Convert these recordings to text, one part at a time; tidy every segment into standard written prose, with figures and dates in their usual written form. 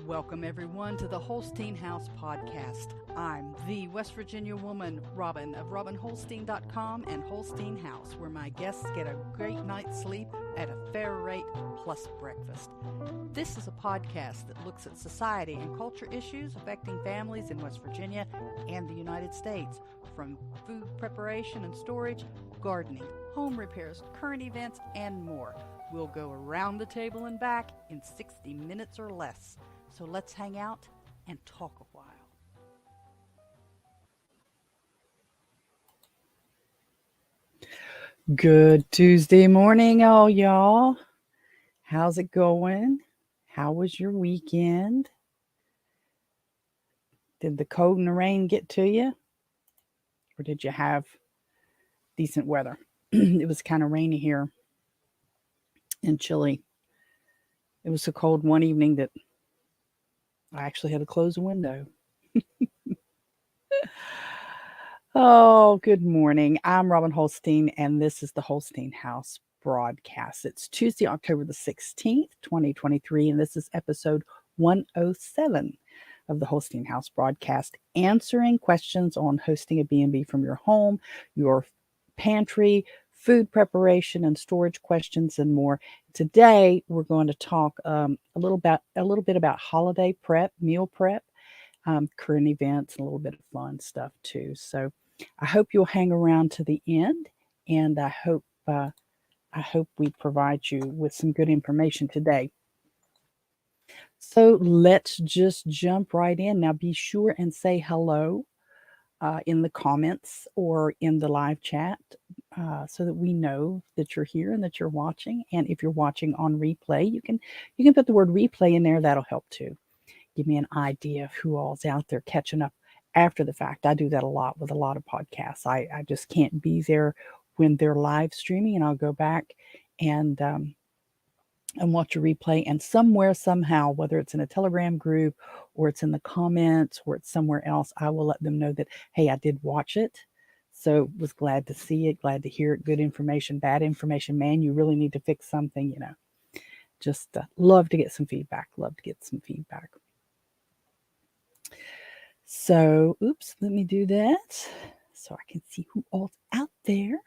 Welcome, everyone, to the Holstein House Podcast. I'm the West Virginia woman, Robin, of RobinHolstein.com and Holstein House, where my guests get a great night's sleep at a fair rate plus breakfast. This is a podcast that looks at society and culture issues affecting families in West Virginia and the United States, from food preparation and storage, gardening, home repairs, current events, and more. We'll go around the table and back in 60 minutes or less. So let's hang out and talk a while. Good Tuesday morning, all y'all. How's it going? How was your weekend? Did the cold and the rain get to you? Or did you have decent weather? It was kind of rainy here and chilly. It was so cold one evening that I actually had to close a window. Oh, good morning. I'm Robin Holstein, and this is the Holstein House Broadcast. It's Tuesday, October the 16th, 2023, and this is episode 107 of the Holstein House Broadcast, answering questions on hosting a B&B from your home, your pantry, food preparation and storage questions, and more. Today, we're going to talk a little bit about holiday prep, meal prep, current events, and a little bit of fun stuff too. So, I hope you'll hang around to the end, and I hope we provide you with some good information today. So let's just jump right in. Now, be sure and say hello in the comments or in the live chat so that we know that you're here and that you're watching. And if you're watching on replay, you can put the word replay in there. That'll help too. Give me an idea of who all's out there catching up after the fact. I do that a lot with a lot of podcasts. I just can't be there when they're live streaming, and I'll go back and watch a replay. And somewhere, somehow, whether it's in a Telegram group or it's in the comments or it's somewhere else, I will let them know that, hey, I did watch it. So was glad to see it, glad to hear it. Good information, bad information. Man, you really need to fix something, Just love to get some feedback. So, let me do that so I can see who all's out there.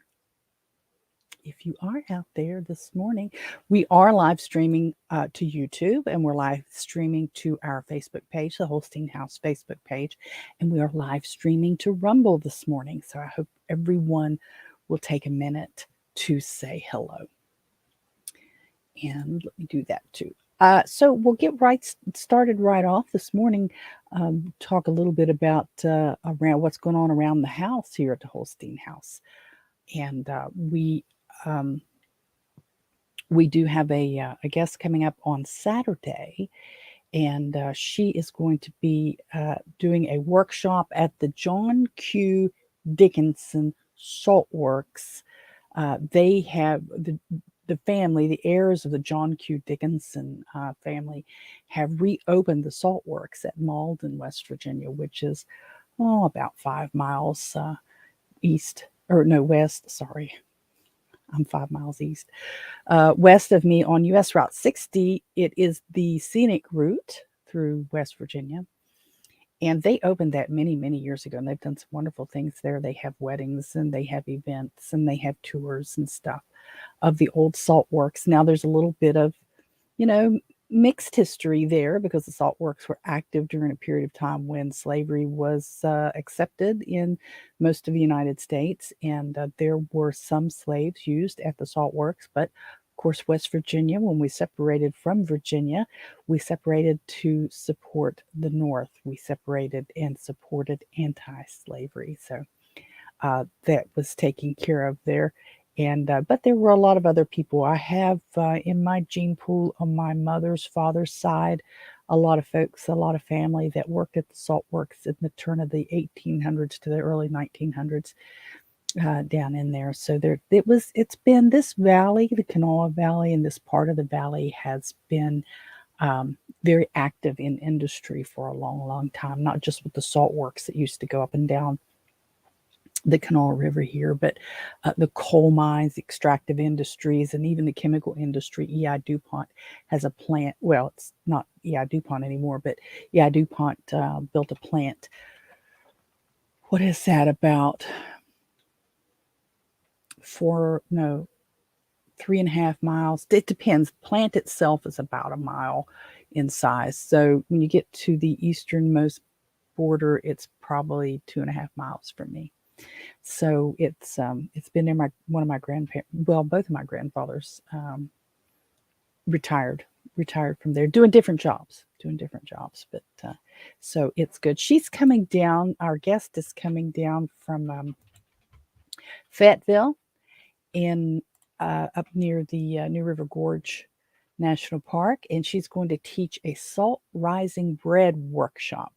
If you are out there this morning, we are live streaming to YouTube, and we're live streaming to our Facebook page, the Holstein House Facebook page, and we are live streaming to Rumble this morning. So I hope everyone will take a minute to say hello. And let me do that too. So we'll get started right off this morning. Talk a little bit about around what's going on around the house here at the Holstein House, and we do have a guest coming up on Saturday, and she is going to be doing a workshop at the John Q. Dickinson Salt Works. They have the family, the heirs of the John Q. Dickinson family, have reopened the salt works at Malden, West Virginia, which is about 5 miles west. Sorry, I'm 5 miles east. West of me on US Route 60, it is the scenic route through West Virginia. And they opened that many, many years ago, and they've done some wonderful things there. They have weddings, and they have events, and they have tours and stuff of the old salt works. Now there's a little bit of, mixed history there, because the salt works were active during a period of time when slavery was accepted in most of the United States, and there were some slaves used at the salt works. But of course, West Virginia, when we separated from Virginia, we separated to support the North. We separated and supported anti-slavery. So that was taken care of there. And but there were a lot of other people. I have in my gene pool on my mother's father's side a lot of folks, a lot of family that worked at the salt works in the turn of the 1800s to the early 1900s down in there. So it's been this valley, the Kanawha Valley, and this part of the valley has been very active in industry for a long, long time. Not just with the salt works that used to go up and down the Kanawha River here, but the coal mines, extractive industries, and even the chemical industry. EI DuPont has a plant. Well, it's not EI DuPont anymore, but EI DuPont built a plant. What is that, about 3.5 miles? It depends. Plant itself is about a mile in size. So when you get to the easternmost border, it's probably 2.5 miles from me. So it's been there. One of my grandparents, well, both of my grandfathers retired from there, doing different jobs. But so it's good. She's coming down. Our guest is coming down from Fayetteville, in up near the New River Gorge National Park, and she's going to teach a salt rising bread workshop.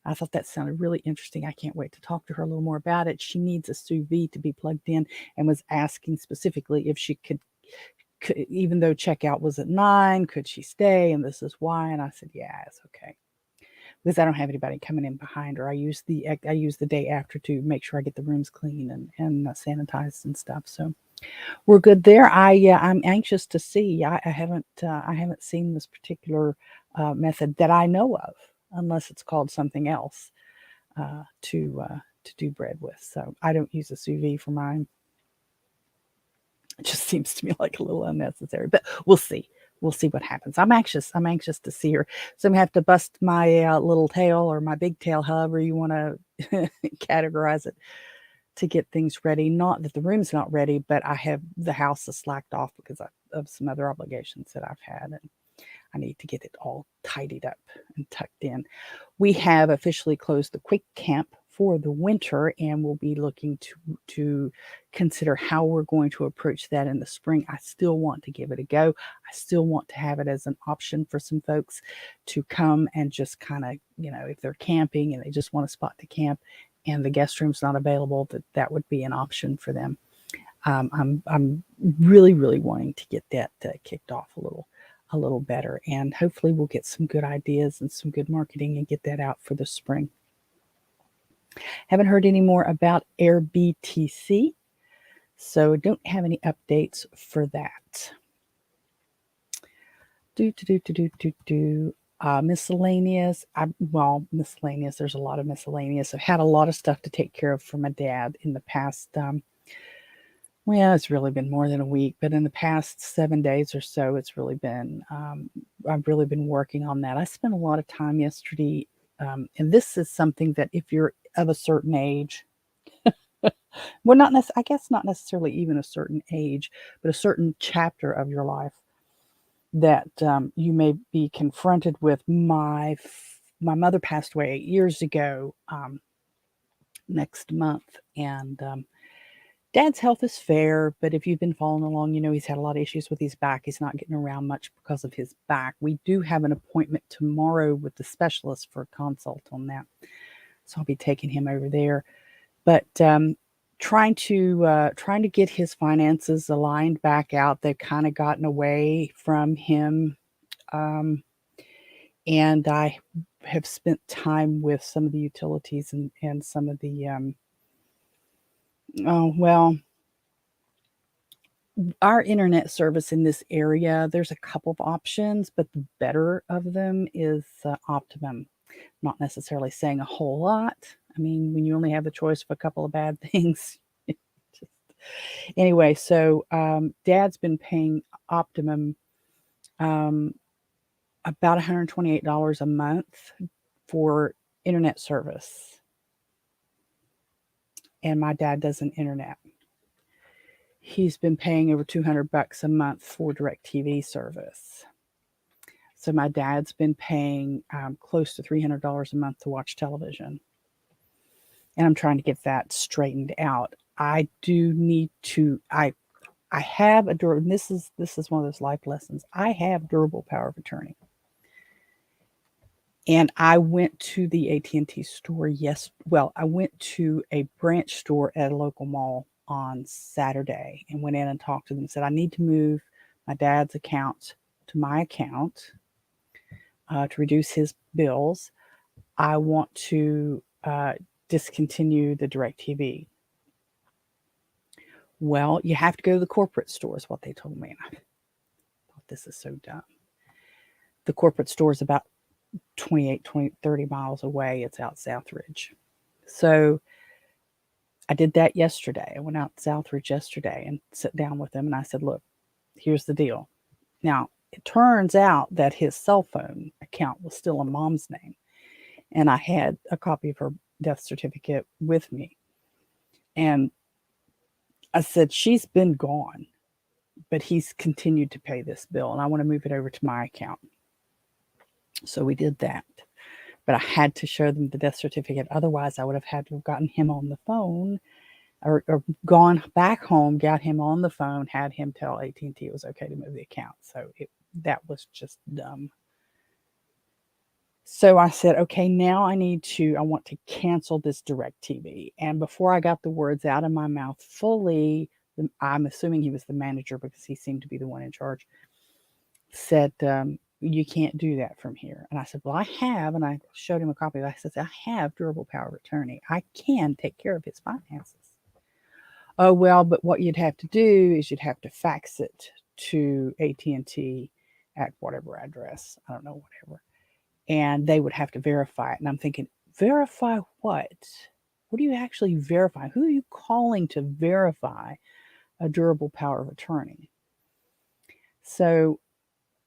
I thought that sounded really interesting. I can't wait to talk to her a little more about it. She needs a sous vide to be plugged in, and was asking specifically if she could, even though checkout was at 9, could she stay? And this is why. And I said, yeah, it's okay, because I don't have anybody coming in behind her. I use the day after to make sure I get the rooms clean and sanitized and stuff. So we're good there. I'm anxious to see. I haven't seen this particular method that I know of, unless it's called something else, to do bread with. So I don't use a sous vide for mine. It just seems to me like a little unnecessary, but we'll see. We'll see what happens. I'm anxious to see her. So I'm gonna have to bust my little tail, or my big tail, however you want to categorize it, to get things ready. Not that the room's not ready, but the house is slacked off because of some other obligations that I've had, and I need to get it all tidied up and tucked in. We have officially closed the quick camp for the winter, and we'll be looking to consider how we're going to approach that in the spring. I still want to give it a go. I still want to have it as an option for some folks to come and just kind of, if they're camping and they just want a spot to camp and the guest room's not available, that would be an option for them. I'm really, really wanting to get that kicked off a little better, and hopefully we'll get some good ideas and some good marketing and get that out for the spring. Haven't heard any more about AirBTC, so don't have any updates for that. Miscellaneous. Miscellaneous. There's a lot of miscellaneous. I've had a lot of stuff to take care of for my dad in the past. It's really been more than a week, but in the past 7 days or so, it's really been. I've really been working on that. I spent a lot of time yesterday, and this is something that if you're of a certain age, well, I guess not necessarily even a certain age, but a certain chapter of your life, that you may be confronted with. My mother passed away 8 years ago, next month, and Dad's health is fair, but if you've been following along, he's had a lot of issues with his back. He's not getting around much because of his back. We do have an appointment tomorrow with the specialist for a consult on that, so I'll be taking him over there. But trying to get his finances aligned back out. They've kind of gotten away from him, and I have spent time with some of the utilities and some of the our internet service in this area. There's a couple of options, but the better of them is Optimum. Not necessarily saying a whole lot. I mean, when you only have the choice of a couple of bad things. Anyway, so Dad's been paying Optimum about $128 a month for internet service. And my dad doesn't internet. He's been paying over $200 a month for DirecTV service. So my dad's been paying close to $300 a month to watch television. And I'm trying to get that straightened out. I do need to, I have a durable, this is one of those life lessons. I have durable power of attorney. And I went to the AT&T store. I went to a branch store at a local mall on Saturday and went in and talked to them and said, I need to move my dad's account to my account to reduce his bills. I want to discontinue the DirecTV. Well, you have to go to the corporate store is what they told me. And I thought, this is so dumb. The corporate store is about 30 miles away. It's out Southridge. So I did that yesterday. I went out Southridge yesterday and sat down with him, and I said, look, here's the deal. Now, it turns out that his cell phone account was still in Mom's name, and I had a copy of her death certificate with me. And I said, she's been gone, but he's continued to pay this bill, and I want to move it over to my account. So we did that. But I had to show them the death certificate. Otherwise, I would have had to have gotten him on the phone or gone back home, got him on the phone, had him tell AT&T it was okay to move the account. So that was just dumb. So I said, okay, now I want to cancel this DirecTV. And before I got the words out of my mouth fully, I'm assuming he was the manager because he seemed to be the one in charge, said, you can't do that from here. And I said, well, I have, and I showed him a copy of it. I said, I have durable power of attorney. I can take care of his finances. Oh, well, but what you'd have to do is you'd have to fax it to AT&T at whatever address. I don't know, whatever. And they would have to verify it. And I'm thinking, verify what? What do you actually verify? Who are you calling to verify a durable power of attorney? So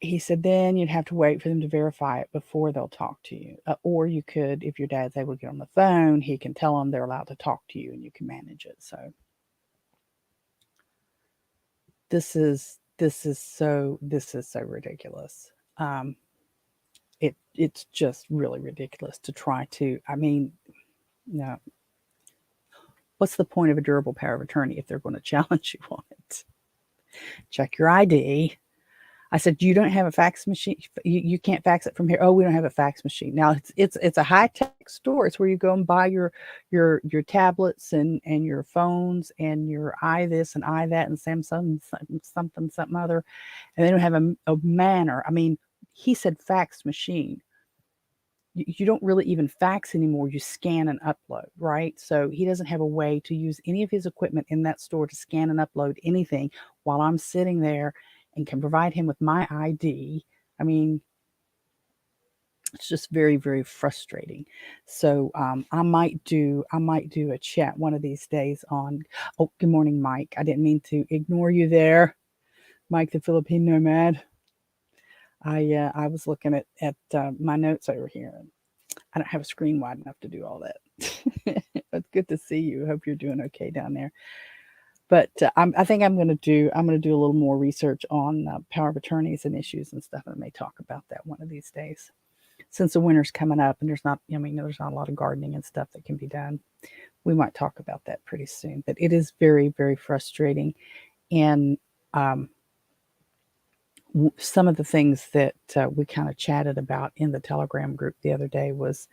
he said, then you'd have to wait for them to verify it before they'll talk to you. Or you could, if your dad's able to get on the phone, he can tell them they're allowed to talk to you and you can manage it. So this is so ridiculous. It's just really ridiculous to try to, no. What's the point of a durable power of attorney if they're going to challenge you on it? Check your ID. I said, you don't have a fax machine. You can't fax it from here. Oh, we don't have a fax machine. Now it's a high tech store. It's where you go and buy your tablets and your phones and your this and that and Samsung something other, and they don't have a manner. I mean, he said fax machine. You don't really even fax anymore. You scan and upload, right? So he doesn't have a way to use any of his equipment in that store to scan and upload anything while I'm sitting there and can provide him with my ID. I mean, it's just very, very frustrating. So I might do a chat one of these days on. Oh, good morning, Mike. I didn't mean to ignore you there, Mike, the Philippine nomad. I was looking at my notes over here. I don't have a screen wide enough to do all that. It's good to see you. Hope you're doing okay down there. But I think I'm going to do a little more research on power of attorneys and issues and stuff. I may talk about that one of these days. Since the winter's coming up and there's not a lot of gardening and stuff that can be done, we might talk about that pretty soon. But it is very, very frustrating. And some of the things that we kind of chatted about in the Telegram group the other day was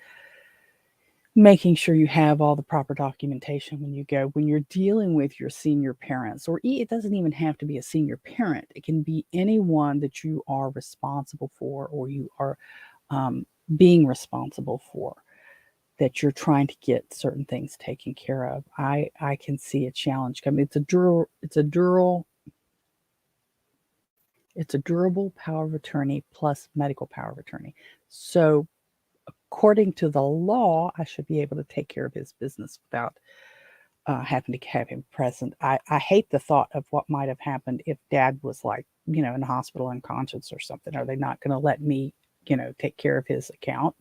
making sure you have all the proper documentation when you're dealing with your senior parents, or it doesn't even have to be a senior parent. It can be anyone that you are responsible for, or you are being responsible for, that you're trying to get certain things taken care of. I can see a challenge. I mean, it's a durable power of attorney plus medical power of attorney. So according to the law, I should be able to take care of his business without having to have him present. I hate the thought of what might have happened if Dad was in the hospital unconscious or something. Are they not going to let me, take care of his account?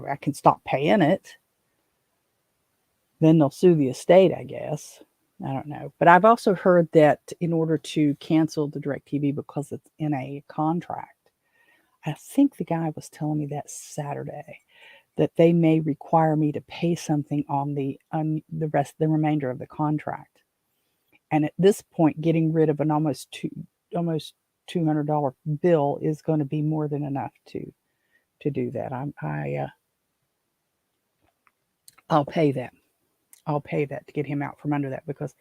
I can stop paying it. Then they'll sue the estate, I guess. I don't know. But I've also heard that in order to cancel the DirecTV because it's in a contract, I think the guy was telling me that Saturday, that they may require me to pay something on the remainder of the contract. And at this point, getting rid of an almost $200 bill is going to be more than enough to do that. I'll pay that. I'll pay that to get him out from under that, because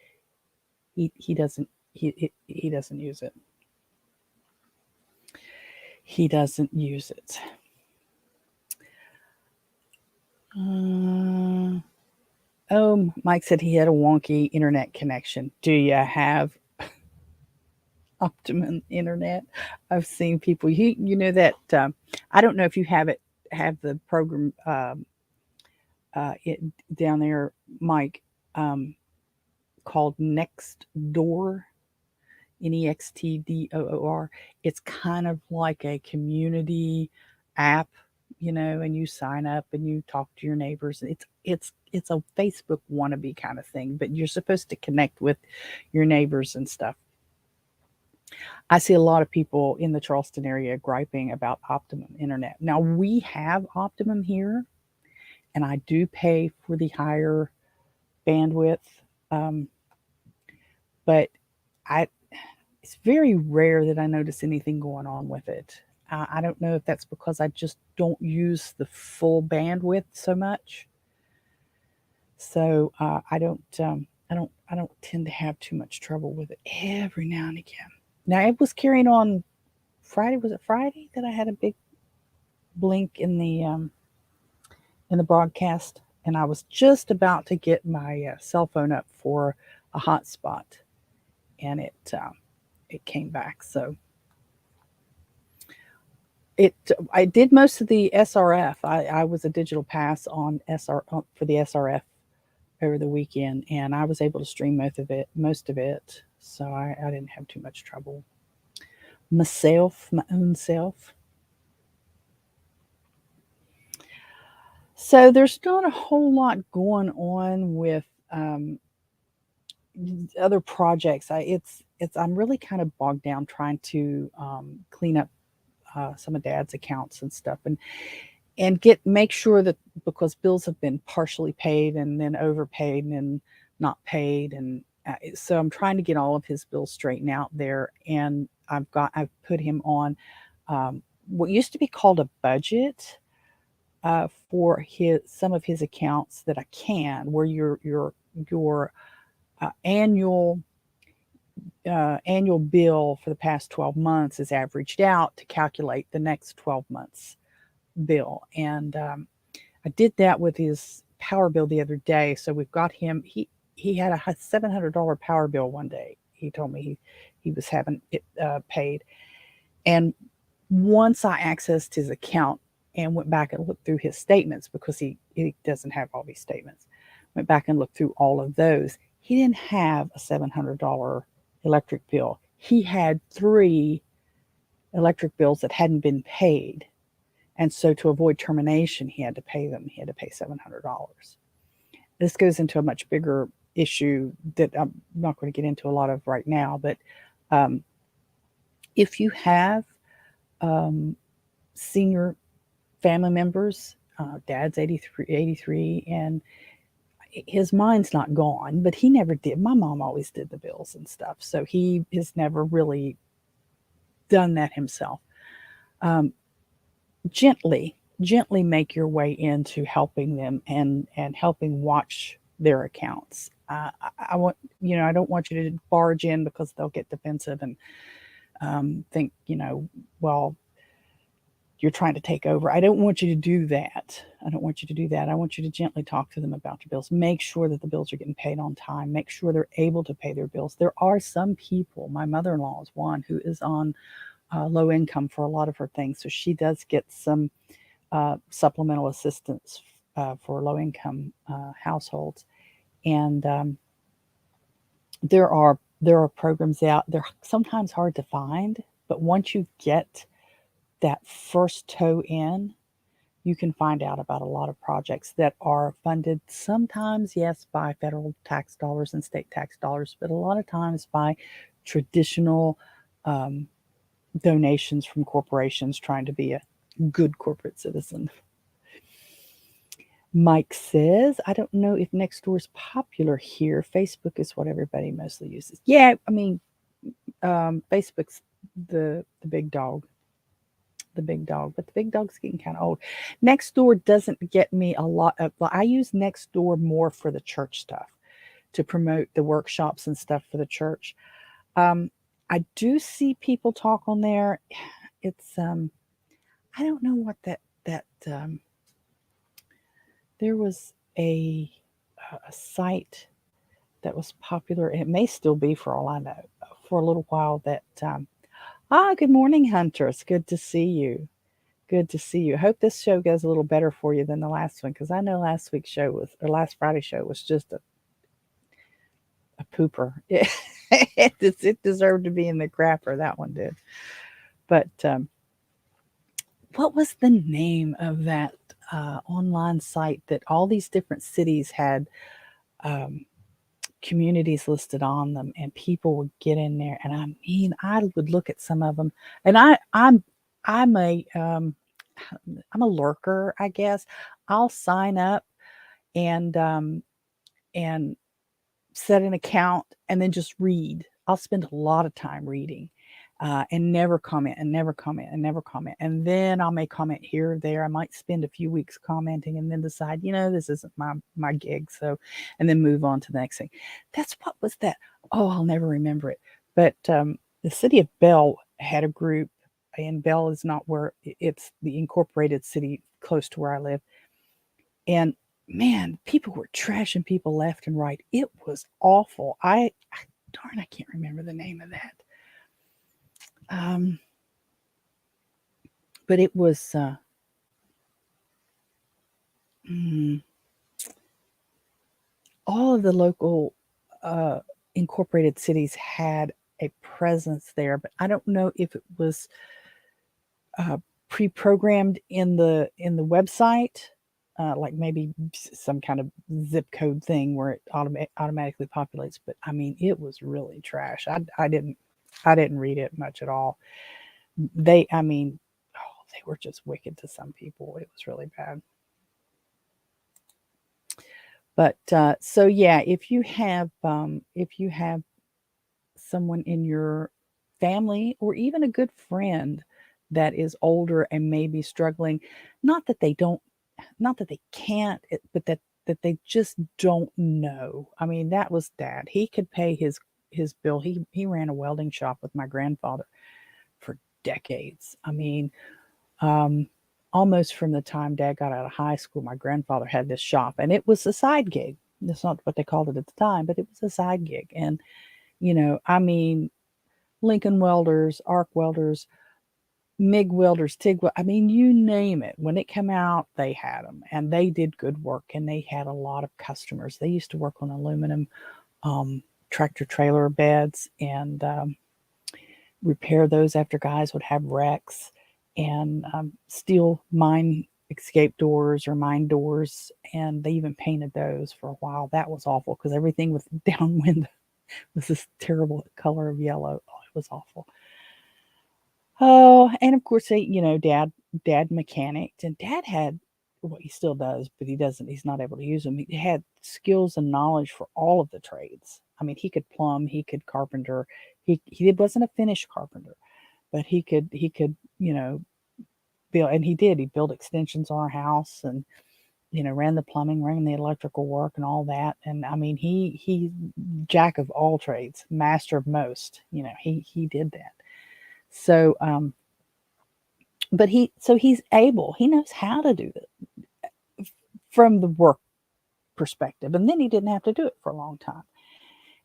he doesn't use it. He doesn't use it. Oh, Mike said he had a wonky internet connection. Do you have optimum internet? I've seen people. You know that I don't know if you have the program it, down there, Mike, um, called Nextdoor. Nextdoor. It's kind of like a community app, and you sign up and you talk to your neighbors. It's a Facebook wannabe kind of thing, but you're supposed to connect with your neighbors and stuff. I see a lot of people in the Charleston area griping about Optimum internet. Now we have Optimum here, and I do pay for the higher bandwidth, um, but I it's very rare that I notice anything going on with it. I don't know if that's because I just don't use the full bandwidth so much. So I don't tend to have too much trouble with it every now and again. Now it was carrying on Friday. Was it Friday that I had a big blink in the broadcast, and I was just about to get my cell phone up for a hotspot, and it came back. So it I did most of the SRF. I was a digital pass on SR for the SRF over the weekend, and I was able to stream most of it. So I didn't have too much trouble myself, my own self. So there's not a whole lot going on with um, other projects. I'm really kind of bogged down trying to clean up some of Dad's accounts and stuff, and make sure that, because bills have been partially paid and then overpaid and then not paid, and so I'm trying to get all of his bills straightened out there, and I've put him on what used to be called a budget for his some of his accounts that I can, where your annual annual bill for the past 12 months is averaged out to calculate the next 12 months bill. And I did that with his power bill the other day. So we've got him. He had a $700 power bill one day. He told me he was having it paid. And once I accessed his account and went back and looked through his statements, because he doesn't have all these statements, went back and looked through all of those. He didn't have a $700 electric bill. He had 3 electric bills that hadn't been paid. And so to avoid termination, he had to pay them. He had to pay $700. This goes into a much bigger issue that I'm not going to get into a lot of right now. But um, if you have senior family members, Dad's 83, and his mind's not gone, but he never did. My mom always did the bills and stuff. So he has never really done that himself. Um, gently make your way into helping them and helping watch their accounts. I want, I don't want you to barge in, because they'll get defensive and think, well, you're trying to take over. I don't want you to do that. I don't want you to do that. I want you to gently talk to them about your bills. Make sure that the bills are getting paid on time. Make sure they're able to pay their bills. There are some people, my mother-in-law is one, who is on low income for a lot of her things. So she does get some supplemental assistance for low income households. And there are programs out. They're sometimes hard to find, but once you get that first toe in, you can find out about a lot of projects that are funded sometimes, yes, by federal tax dollars and state tax dollars, but a lot of times by traditional donations from corporations trying to be a good corporate citizen. Mike says, I don't know if Nextdoor is popular here. Facebook is what everybody mostly uses. Yeah, I mean, Facebook's the big dog. The big dog, but the big dog's getting kind of old. Nextdoor doesn't get me a lot of. Well, I use Nextdoor more for the church stuff, to promote the workshops and stuff for the church. I do see people talk on there. It's I don't know what that there was a a site that was popular. It may still be, for all I know, for a little while. That good morning, Hunter. It's good to see you. Good to see you. I hope this show goes a little better for you than the last one, because I know last week's show was, or last Friday's show was just a pooper. It deserved to be in the crapper. That one did. But what was the name of that online site that all these different cities had communities listed on them, and people would get in there? And I mean, I would look at some of them, and I'm a lurker, I guess. I'll sign up and and set an account and then just read. I'll spend a lot of time reading and never comment and never comment and never comment. And then I'll make comment here or there. I might spend a few weeks commenting and then decide, this isn't my gig. So, and then move on to the next thing. That's what was that? Oh, I'll never remember it. But the city of Bell had a group, and Bell is not where it's the incorporated city close to where I live. And man, people were trashing people left and right. It was awful. I can't remember the name of that. But it was all of the local incorporated cities had a presence there, but I don't know if it was pre-programmed in the website, like maybe some kind of zip code thing where it automatically populates. But I mean, it was really trash. I didn't read it much at all. They were just wicked to some people. It was really bad. But so yeah, if you have someone in your family or even a good friend that is older and maybe struggling, not that they can't, but that they just don't know. I mean, that was Dad. He could pay his bill. He ran a welding shop with my grandfather for decades. I mean, almost from the time Dad got out of high school, my grandfather had this shop, and it was a side gig. That's not what they called it at the time, but it was a side gig. And I mean, Lincoln welders, arc welders, MIG welders, TIG, I mean, you name it. When it came out, they had them, and they did good work, and they had a lot of customers. They used to work on aluminum tractor trailer beds and repair those after guys would have wrecks, and steel mine escape doors or mine doors, and they even painted those for a while. That was awful because everything was downwind was this terrible color of yellow. Oh, it was awful. Oh, and of course, Dad mechanicked, and Dad had, well, he still does, but he's not able to use them. He had skills and knowledge for all of the trades. I mean, he could plumb, he could carpenter. He wasn't a finished carpenter, but he could, build, and he did. He built extensions on our house, and ran the plumbing, ran the electrical work, and all that. And I mean, he jack of all trades, master of most. He did that. So, but he's able. He knows how to do it from the work perspective, and then he didn't have to do it for a long time.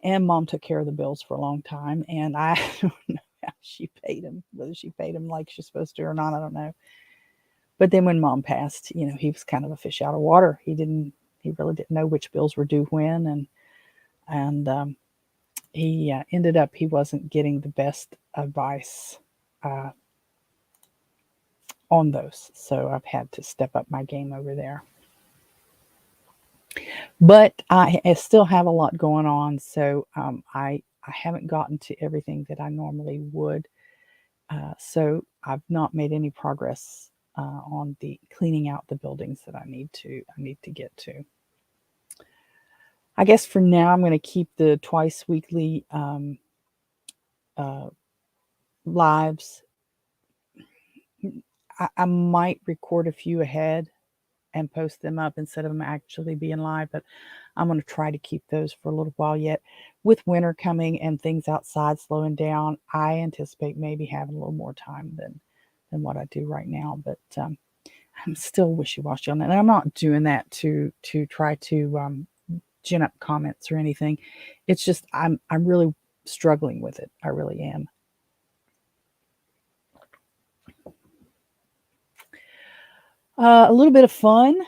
And Mom took care of the bills for a long time, and I don't know how she paid him, whether she paid him like she's supposed to or not, I don't know. But then when Mom passed, he was kind of a fish out of water. He really didn't know which bills were due when, and he ended up, he wasn't getting the best advice on those. So I've had to step up my game over there. But I still have a lot going on, so I haven't gotten to everything that I normally would. So I've not made any progress on the cleaning out the buildings that I need to get to. I guess for now I'm going to keep the twice weekly lives. I might record a few ahead and post them up instead of them actually being live, but I'm going to try to keep those for a little while yet. With winter coming and things outside slowing down, I anticipate maybe having a little more time than what I do right now. But I'm still wishy-washy on that, and I'm not doing that to try to gin up comments or anything. It's just I'm really struggling with it. I really am. A little bit of fun.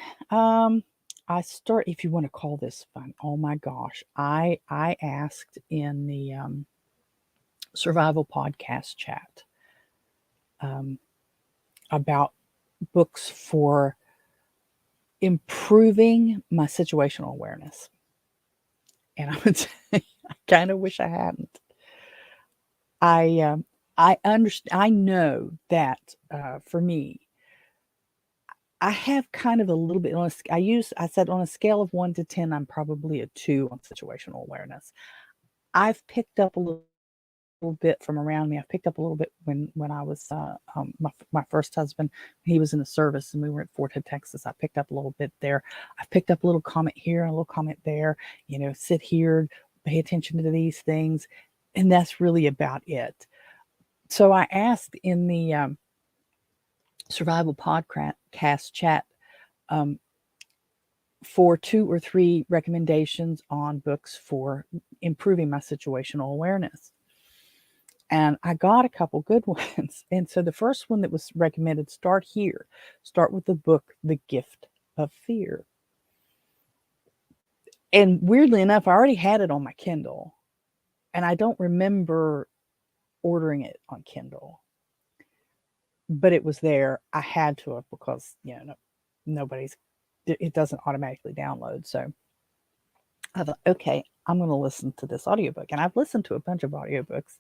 If you want to call this fun. Oh my gosh. I asked in the survival podcast chat about books for improving my situational awareness. And I would say I kind of wish I hadn't. I understand. I know that for me, I have kind of a little bit on I said on a scale of 1 to 10, I'm probably a 2 on situational awareness. I've picked up a little bit from around me. I've picked up a little bit when I was my first husband. He was in the service, and we were at Fort Hood, Texas. I picked up a little bit there. I've picked up a little comment here and a little comment there. Sit here, pay attention to these things, and that's really about it. So I asked in the survival podcast chat for 2 or 3 recommendations on books for improving my situational awareness. And I got a couple good ones. And so the first one that was recommended, start with the book, The Gift of Fear. And weirdly enough, I already had it on my Kindle, and I don't remember ordering it on Kindle, but it was there. I had to have, because, it doesn't automatically download. So I thought, okay, I'm going to listen to this audiobook. And I've listened to a bunch of audiobooks.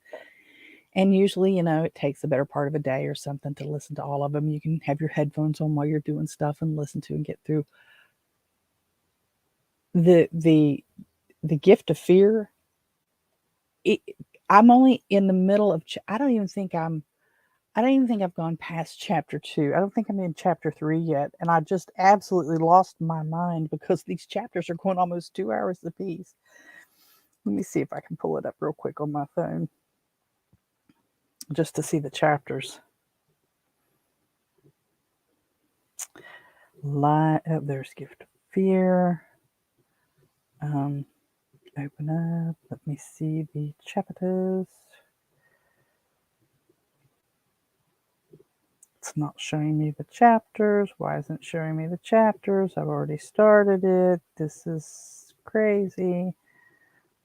And usually, it takes a better part of a day or something to listen to all of them. You can have your headphones on while you're doing stuff and listen to and get through. The Gift of Fear. I'm only in the middle of. I don't even think I've gone past chapter 2. I don't think I'm in chapter 3 yet, and I just absolutely lost my mind because these chapters are going almost 2 hours apiece. Let me see if I can pull it up real quick on my phone, just to see the chapters. There's Gift of Fear. Open up. Let me see the chapters. It's not showing me the chapters. Why isn't it showing me the chapters? I've already started it. This is crazy.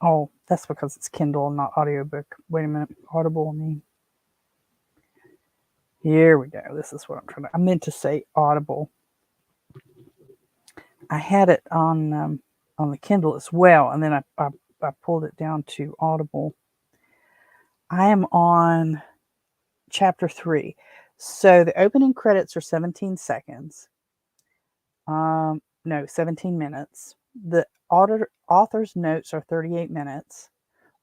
Oh, that's because it's Kindle, not audiobook. Wait a minute. Audible, I mean. Here we go. This is what I'm trying to. I meant to say Audible. I had it on the Kindle as well, and then I pulled it down to Audible. I am on chapter 3. So the opening credits are 17 seconds. No, 17 minutes. The author's notes are 38 minutes.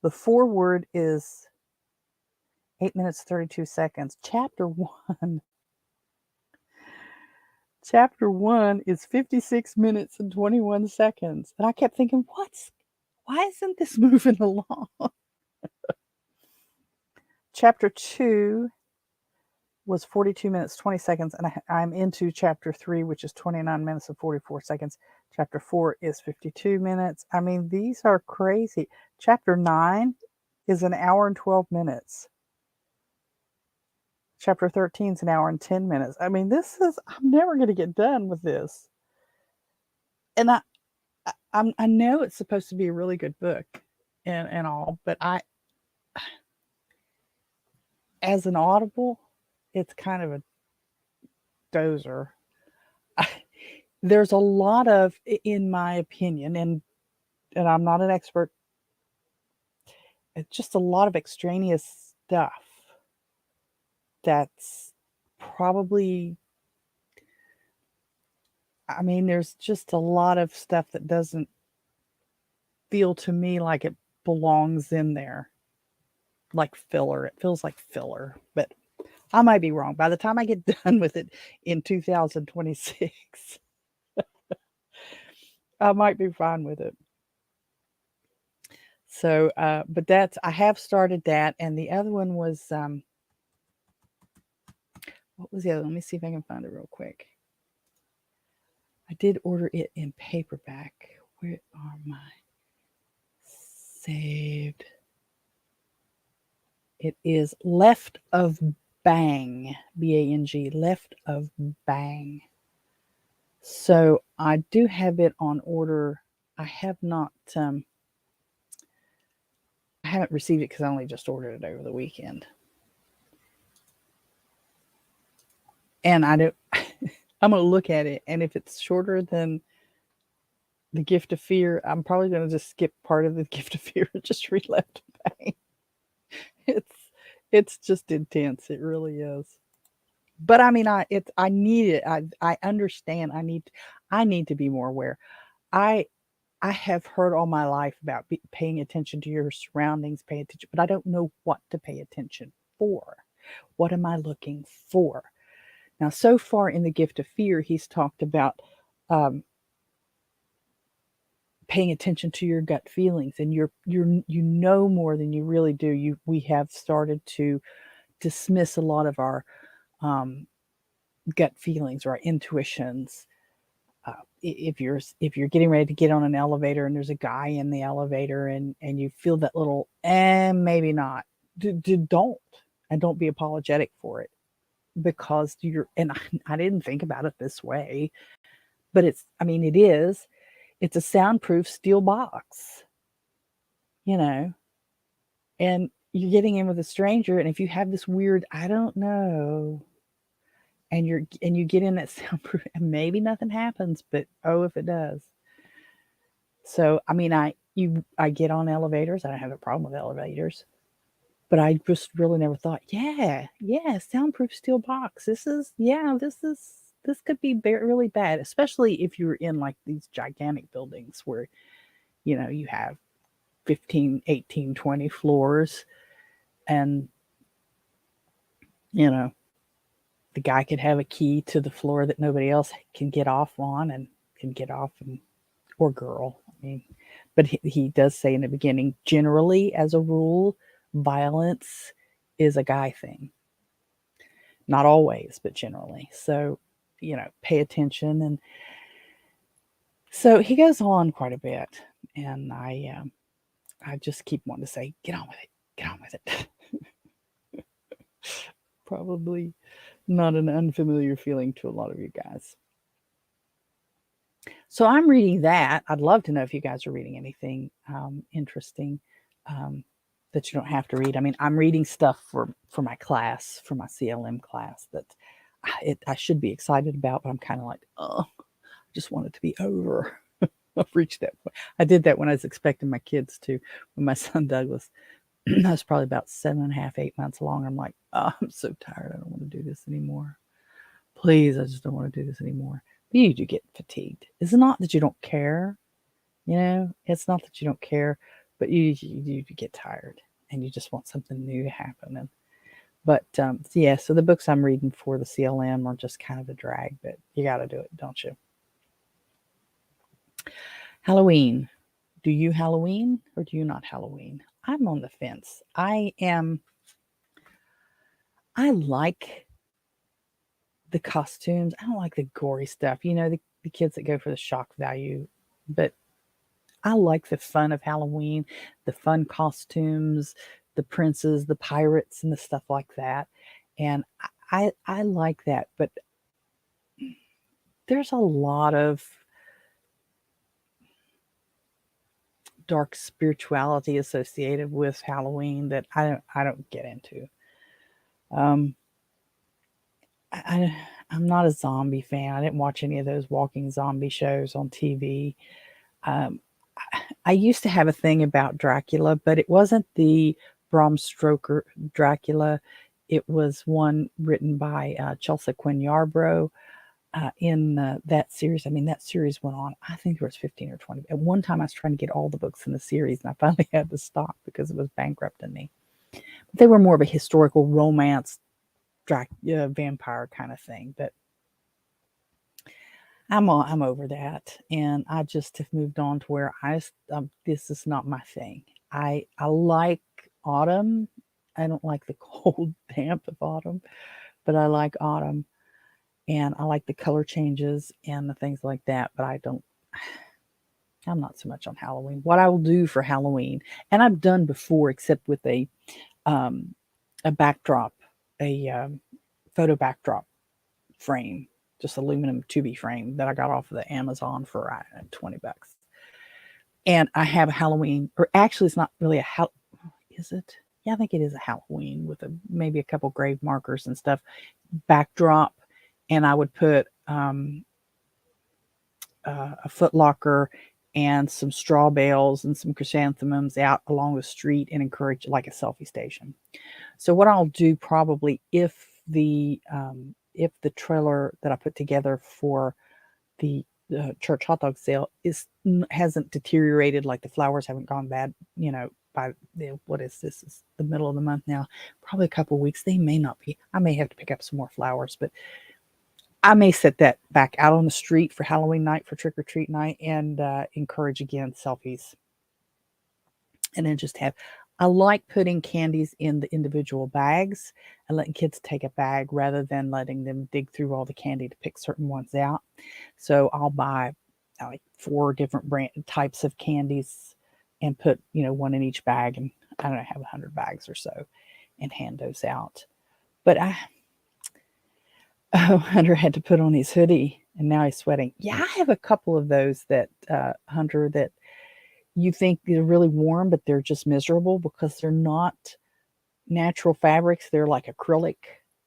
The foreword is 8 minutes, 32 seconds. Chapter 1 is 56 minutes and 21 seconds. And I kept thinking, why isn't this moving along? Chapter 2 was 42 minutes, 20 seconds, and I'm into chapter 3, which is 29 minutes and 44 seconds. Chapter 4 is 52 minutes. I mean, these are crazy. Chapter 9 is an hour and 12 minutes. Chapter 13 is an hour and 10 minutes. I mean, I'm never going to get done with this. And I know it's supposed to be a really good book and all, but as an Audible, it's kind of a dozer. There's a lot of, in my opinion, and I'm not an expert, it's just a lot of extraneous stuff that's probably, I mean, there's just a lot of stuff that doesn't feel to me like it belongs in there. Like filler. It feels like filler, but I might be wrong. By the time I get done with it in 2026, I might be fine with it. So, but I have started that. And the other one was, what was the other one? Let me see if I can find it real quick. I did order it in paperback. Where are my saved? It is Left of Bang, B-A-N-G, Left of Bang. So I do have it on order. I have not, I haven't received it because I only just ordered it over the weekend. And I don't, I'm going to look at it. And if it's shorter than the Gift of Fear, I'm probably going to just skip part of the Gift of Fear and just read Left of Bang. It's just intense. It really is. But I mean, I need it. I understand. I need to be more aware. I have heard all my life about paying attention to your surroundings, pay attention, but I don't know what to pay attention for. What am I looking for? Now, so far in the Gift of Fear, he's talked about paying attention to your gut feelings, and you know more than you really do. We have started to dismiss a lot of our gut feelings or our intuitions. If you're getting ready to get on an elevator and there's a guy in the elevator and you feel that little maybe not, don't be apologetic for it, because I didn't think about it this way, but it's a soundproof steel box, and you're getting in with a stranger, and if you have this weird I don't know, and you get in that soundproof, and maybe nothing happens, but if it does. So I mean, I get on elevators. I don't have a problem with elevators, but I just really never thought, yeah, soundproof steel box. This could be really bad, especially if you're in like these gigantic buildings where you have 15, 18, 20 floors, and the guy could have a key to the floor that nobody else can get off on and can get off, or girl. I mean, but he does say in the beginning, generally, as a rule, violence is a guy thing. Not always, but generally. So, pay attention. And so he goes on quite a bit, and I just keep wanting to say, get on with it. Get on with it. Probably not an unfamiliar feeling to a lot of you guys. So I'm reading that. I'd love to know if you guys are reading anything interesting that you don't have to read. I mean, I'm reading stuff for my class, for my CLM class, that I should be excited about, but I'm kind of like, I just want it to be over. I've reached that point. I did that when I was expecting my kids to, when my son Douglas, I was probably about 7.5, 8 months along. I'm like, I'm so tired. I don't want to do this anymore. Please, I just don't want to do this anymore. But you do get fatigued. It's not that you don't care. It's not that you don't care, but you get tired and you just want something new to happen. So the books I'm reading for the CLM are just kind of a drag, but you got to do it, don't you? Halloween. Do you Halloween or do you not Halloween? I'm on the fence. I like the costumes. I don't like the gory stuff. The kids that go for the shock value, but I like the fun of Halloween, the fun costumes, the princes, the pirates, and the stuff like that. And I like that, but there's a lot of dark spirituality associated with Halloween that I don't get into. I'm not a zombie fan. I didn't watch any of those walking zombie shows on TV. I used to have a thing about Dracula, but it wasn't the Bram Stoker Dracula. It was one written by Chelsea Quinn Yarbrough in that series. I mean, that series went on, I think there was 15 or 20. At one time, I was trying to get all the books in the series, and I finally had to stop because it was bankrupting me. But they were more of a historical romance, vampire kind of thing. But I'm over that, and I just have moved on to where this is not my thing. I like autumn. I don't like the cold damp of autumn, but I like autumn, and I like the color changes and the things like that. But I'm not so much on Halloween. What I will do for Halloween, and I've done before, except with a backdrop, a photo backdrop frame, just aluminum 2B frame that I got off of the Amazon for I don't know, $20. And I have a Halloween, or actually, it's not really is it? Yeah, I think it is a Halloween with maybe a couple grave markers and stuff backdrop, and I would put a foot locker and some straw bales and some chrysanthemums out along the street and encourage like a selfie station. So what I'll do probably if the trailer that I put together for the church hot dog sale hasn't deteriorated, like the flowers haven't gone bad, by what is this? It's the middle of the month now, probably a couple of weeks. They may not be. I may have to pick up some more flowers, but I may set that back out on the street for Halloween night, for trick or treat night, and encourage again selfies. And then I like putting candies in the individual bags and letting kids take a bag rather than letting them dig through all the candy to pick certain ones out. So I'll buy like 4 different types of candies and put, one in each bag, and I don't know, have 100 bags or so and hand those out. But Hunter had to put on his hoodie and now he's sweating. Yeah, I have a couple of those that, Hunter, that you think they're really warm, but they're just miserable because they're not natural fabrics. They're like acrylic,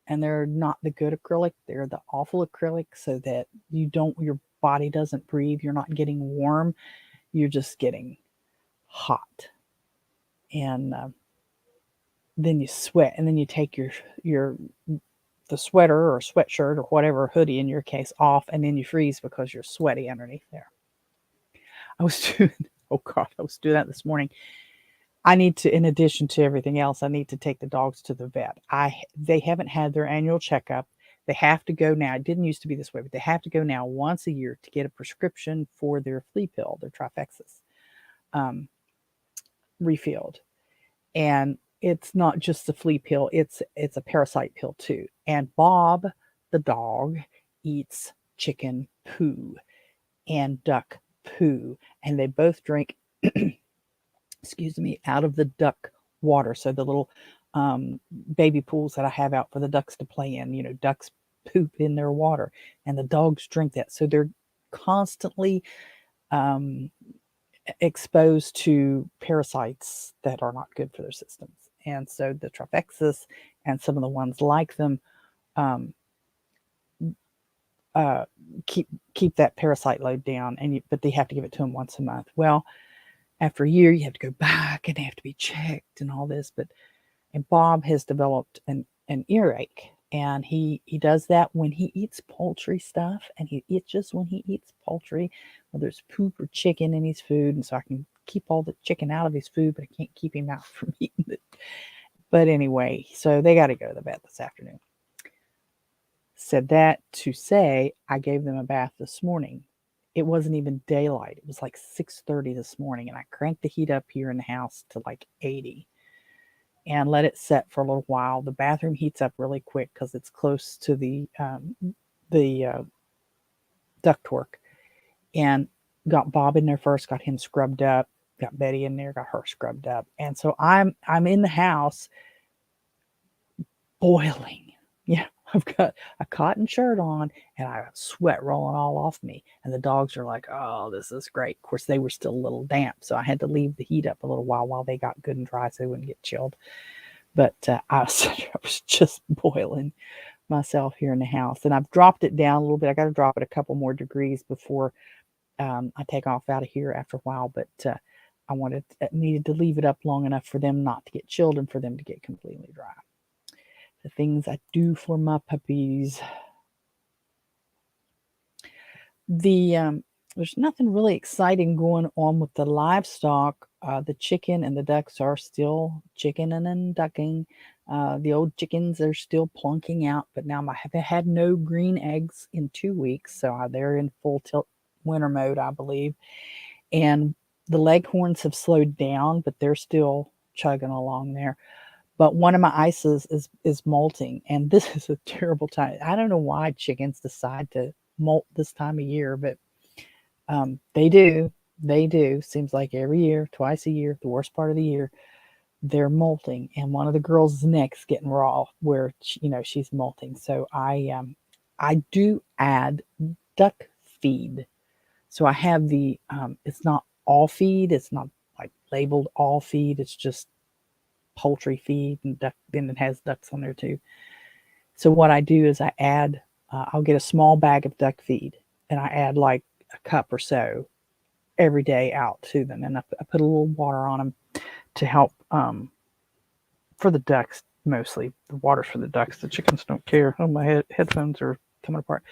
and they're not the good acrylic. They're the awful acrylic, so that your body doesn't breathe. You're not getting warm. You're just getting hot. And then you sweat, and then you take the sweater or sweatshirt or whatever, hoodie in your case, off, and then you freeze because you're sweaty underneath there. I was doing that this morning. I need to, in addition to everything else, I need to take the dogs to the vet. They haven't had their annual checkup. They have to go now. It didn't used to be this way, but they have to go now once a year to get a prescription for their flea pill, their Trifexis, refilled. And it's not just the flea pill, it's a parasite pill too. And Bob, the dog, eats chicken poo and duck poo, and they both drink excuse me, out of the duck water. So the little baby pools that I have out for the ducks to play in, ducks poop in their water, and the dogs drink that. So they're constantly exposed to parasites that are not good for their systems. And so the Trifexis and some of the ones like them keep that parasite load down, but they have to give it to them once a month. Well, after a year, you have to go back and they have to be checked and all this. And Bob has developed an earache, and he does that when he eats poultry stuff, and it's just when he eats poultry, whether it's poop or chicken in his food. And so I can keep all the chicken out of his food, but I can't keep him out from eating it. But anyway, so they got to go to the vet this afternoon. Said that to say, I gave them a bath this morning. It wasn't even daylight. It was like 6:30 this morning, and I cranked the heat up here in the house to like 80 and let it set for a little while. The bathroom heats up really quick because it's close to the ductwork, and got Bob in there first, got him scrubbed up, got Betty in there, got her scrubbed up. And so I'm in the house boiling. Yeah, I've got a cotton shirt on and I have sweat rolling all off me. And the dogs are like, oh, this is great. Of course, they were still a little damp, so I had to leave the heat up a little while they got good and dry so they wouldn't get chilled. But I was just boiling myself here in the house. And I've dropped it down a little bit. I got to drop it a couple more degrees before I take off out of here after a while. But I needed to leave it up long enough for them not to get chilled and for them to get completely dry. The things I do for my puppies. There's nothing really exciting going on with the livestock. The chicken and the ducks are still chickening and ducking. The old chickens are still plunking out, but now I have had no green eggs in 2 weeks, so they're in full tilt winter mode, I believe. And the leghorns have slowed down, but they're still chugging along there. But one of my ices is molting, and this is a terrible time. I don't know why chickens decide to molt this time of year, but they do. They do. Seems like every year, twice a year, the worst part of the year, they're molting, and one of the girls' neck's getting raw where she's molting. So I do add duck feed. So I have it's not all feed. It's not like labeled all feed. It's just poultry feed, and duck. Then it has ducks on there too. So what I do is I add. I'll get a small bag of duck feed, and I add like a cup or so every day out to them, and I put a little water on them to help for the ducks mostly. The water's for the ducks. The chickens don't care. Oh, my headphones are coming apart.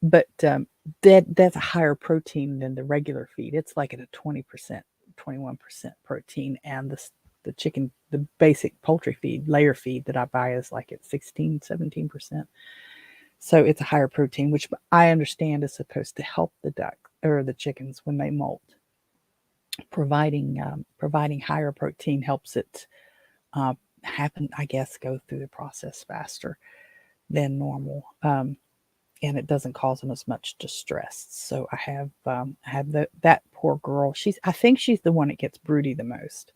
But that's a higher protein than the regular feed. It's like at a 20%, 21% protein, and the basic poultry feed, layer feed that I buy is like at 16, 17%. So it's a higher protein, which I understand is supposed to help the duck or the chickens when they molt. Providing higher protein helps it happen, I guess, go through the process faster than normal, and it doesn't cause them as much distress. So I have that poor girl. I think she's the one that gets broody the most.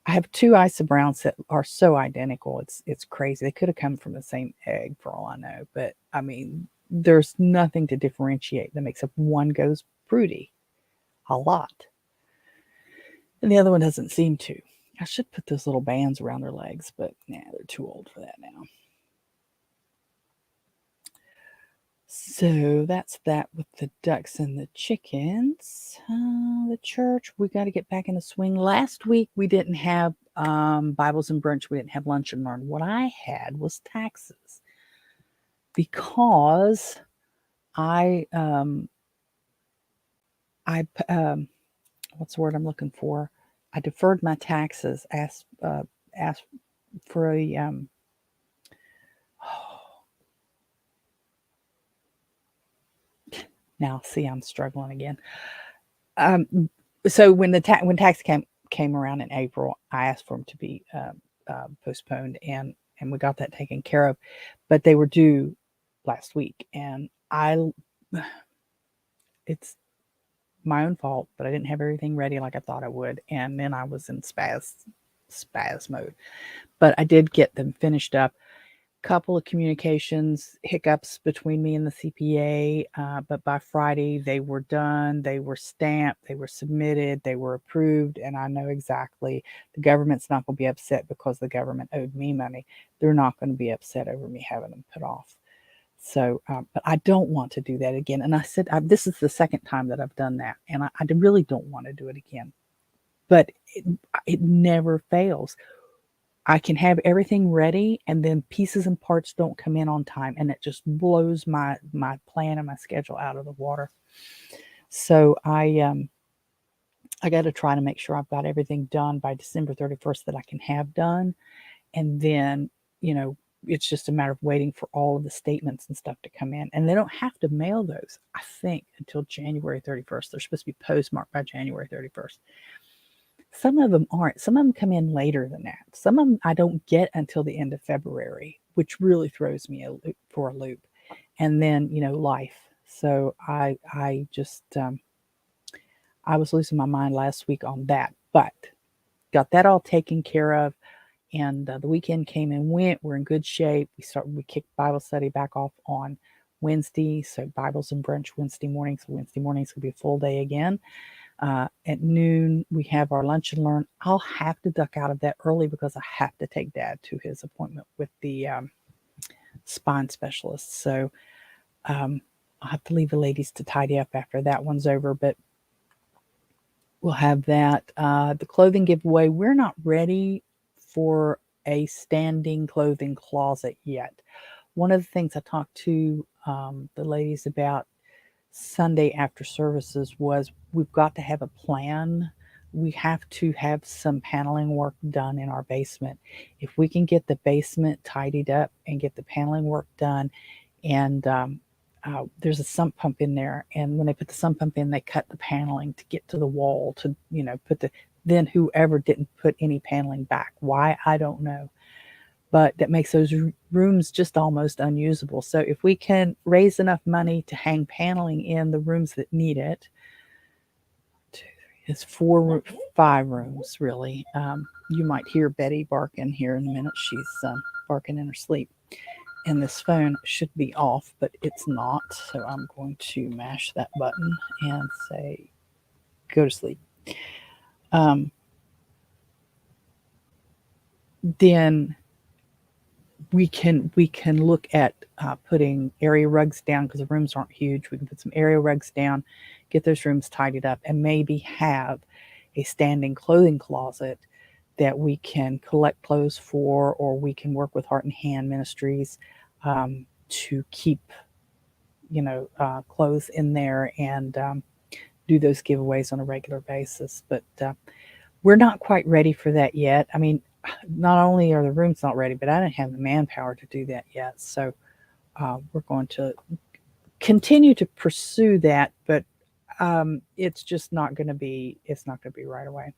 I have two Isa Browns that are so identical. It's crazy. They could have come from the same egg for all I know, but I mean, there's nothing to differentiate them except one goes broody a lot, and the other one doesn't seem to. I should put those little bands around their legs, but nah, they're too old for that now. So that's that with the ducks and the chickens. The church, we got to get back in the swing. Last week we didn't have Bibles and brunch. We didn't have lunch and learn. What I had was taxes because I what's the word I'm looking for? I deferred my taxes. Asked for a now see I'm struggling again. So when tax came around in April, I asked for them to be postponed, and we got that taken care of. But they were due last week, and it's my own fault, but I didn't have everything ready like I thought I would, and then I was in spaz mode. But I did get them finished up. Couple of communications hiccups between me and the CPA, but by Friday they were done, they were stamped, they were submitted, they were approved, and I know exactly the government's not going to be upset because the government owed me money. They're not going to be upset over me having them put off. So, but I don't want to do that again. And I said, this is the second time that I've done that, and I really don't want to do it again. But it never fails. I can have everything ready, and then pieces and parts don't come in on time, and it just blows my plan and my schedule out of the water. So I got to try to make sure I've got everything done by December 31st that I can have done, and then it's just a matter of waiting for all of the statements and stuff to come in, and they don't have to mail those, I think, until January 31st. They're supposed to be postmarked by January 31st. Some of them aren't. Some of them come in later than that. Some of them I don't get until the end of February, which really throws me for a loop. And then, life. So I just, I was losing my mind last week on that, but got that all taken care of. And the weekend came and went. We're in good shape. We kicked Bible study back off on Wednesday. So Bibles and brunch Wednesday morning. So Wednesday morning's going to be a full day again. At noon, we have our lunch and learn. I'll have to duck out of that early because I have to take Dad to his appointment with the spine specialist. So I'll have to leave the ladies to tidy up after that one's over, but we'll have that. The clothing giveaway, we're not ready for a standing clothing closet yet. One of the things I talked to the ladies about Sunday after services was we've got to have a plan. We have to have some paneling work done in our basement. If we can get the basement tidied up and get the paneling work done, and there's a sump pump in there, and when they put the sump pump in, they cut the paneling to get to the wall to then whoever didn't put any paneling back, why, I don't know, but that makes those rooms just almost unusable. So if we can raise enough money to hang paneling in the rooms that need it, It's 5 rooms, really. You might hear Betty barking here in a minute. She's barking in her sleep. And this phone should be off, but it's not. So I'm going to mash that button and say, go to sleep. Then we can look at putting area rugs down, because the rooms aren't huge. We can put some area rugs down, get those rooms tidied up, and maybe have a standing clothing closet that we can collect clothes for, or we can work with Heart and Hand Ministries to keep, clothes in there and do those giveaways on a regular basis. But we're not quite ready for that yet. I mean, not only are the rooms not ready, but I don't have the manpower to do that yet. So we're going to continue to pursue that, but it's just not going to be. It's not going to be right away.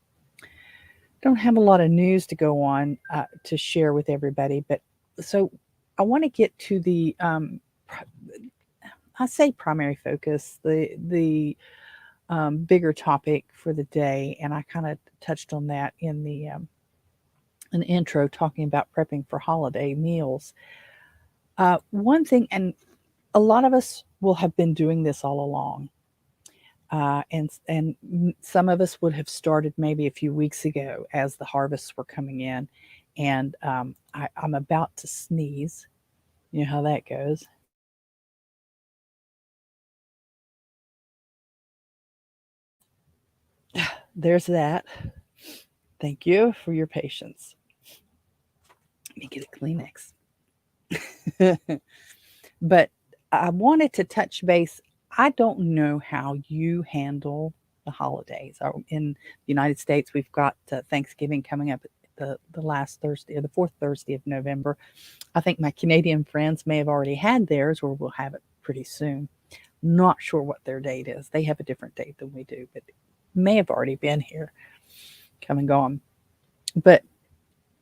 Don't have a lot of news to go on to share with everybody, but so I want to get to the I say primary focus, the bigger topic for the day, and I kind of touched on that in the an intro, talking about prepping for holiday meals. One thing, and a lot of us will have been doing this all along, and some of us would have started maybe a few weeks ago as the harvests were coming in. And I'm about to sneeze. You know how that goes. There's that. Thank you for your patience. Let me get a Kleenex. But I wanted to touch base. I don't know how you handle the holidays. In the United States, we've got Thanksgiving coming up the last Thursday, or the fourth Thursday of November. I think my Canadian friends may have already had theirs, or we'll have it pretty soon. Not sure what their date is. They have a different date than we do, but it may have already been here, come and gone. But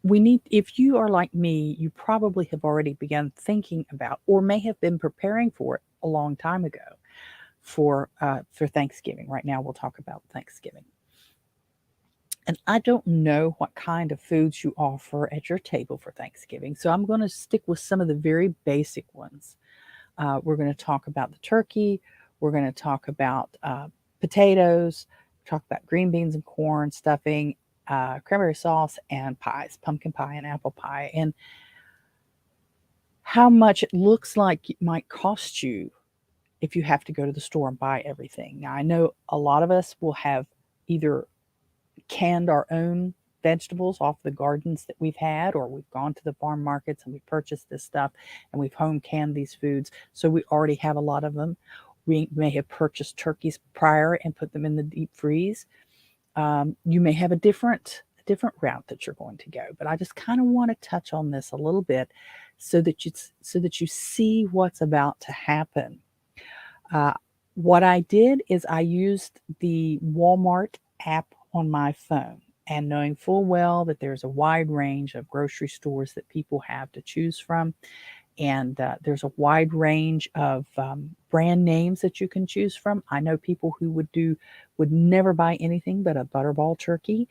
if you are like me, you probably have already begun thinking about, or may have been preparing for it a long time ago for Thanksgiving. Right now, we'll talk about Thanksgiving. And I don't know what kind of foods you offer at your table for Thanksgiving, so I'm going to stick with some of the very basic ones. We're going to talk about the turkey. We're going to talk about potatoes, talk about green beans and corn, stuffing, cranberry sauce, and pies, pumpkin pie and apple pie, and how much it looks like it might cost you if you have to go to the store and buy everything. Now, I know a lot of us will have either canned our own vegetables off the gardens that we've had, or we've gone to the farm markets and we've purchased this stuff and we've home canned these foods, so we already have a lot of them. We may have purchased turkeys prior and put them in the deep freeze. You may have a different route that you're going to go, but I just kind of want to touch on this a little bit so that you see what's about to happen. What I did is I used the Walmart app on my phone, and knowing full well that there's a wide range of grocery stores that people have to choose from, and there's a wide range of brand names that you can choose from. I know people who would never buy anything but a Butterball turkey.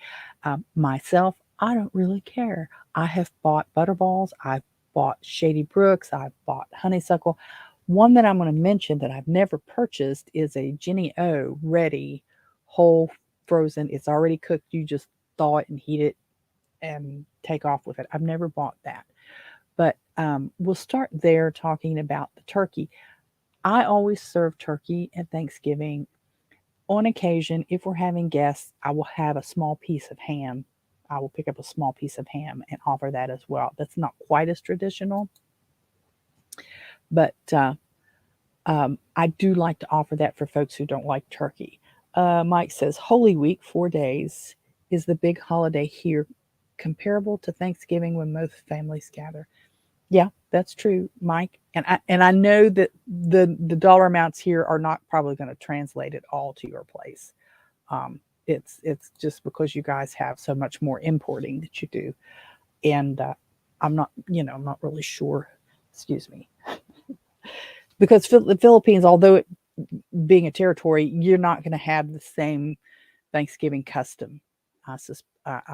Myself, I don't really care. I have bought Butterballs. I've bought Shady Brooks. I've bought Honeysuckle. One that I'm going to mention that I've never purchased is a Jenny O ready, whole frozen. It's already cooked. You just thaw it and heat it and take off with it. I've never bought that. But we'll start there talking about the turkey. I always serve turkey at Thanksgiving. On occasion, if we're having guests, I will have a small piece of ham. I will pick up a small piece of ham and offer that as well. That's not quite as traditional, but I do like to offer that for folks who don't like turkey. Mike says, Holy Week, 4 days, is the big holiday here, comparable to Thanksgiving when most families gather. Yeah, that's true, Mike. And I know that the dollar amounts here are not probably going to translate it all to your place. It's just because you guys have so much more importing that you do, and I'm not really sure. Excuse me, because the Philippines, although it being a territory, you're not going to have the same Thanksgiving custom, I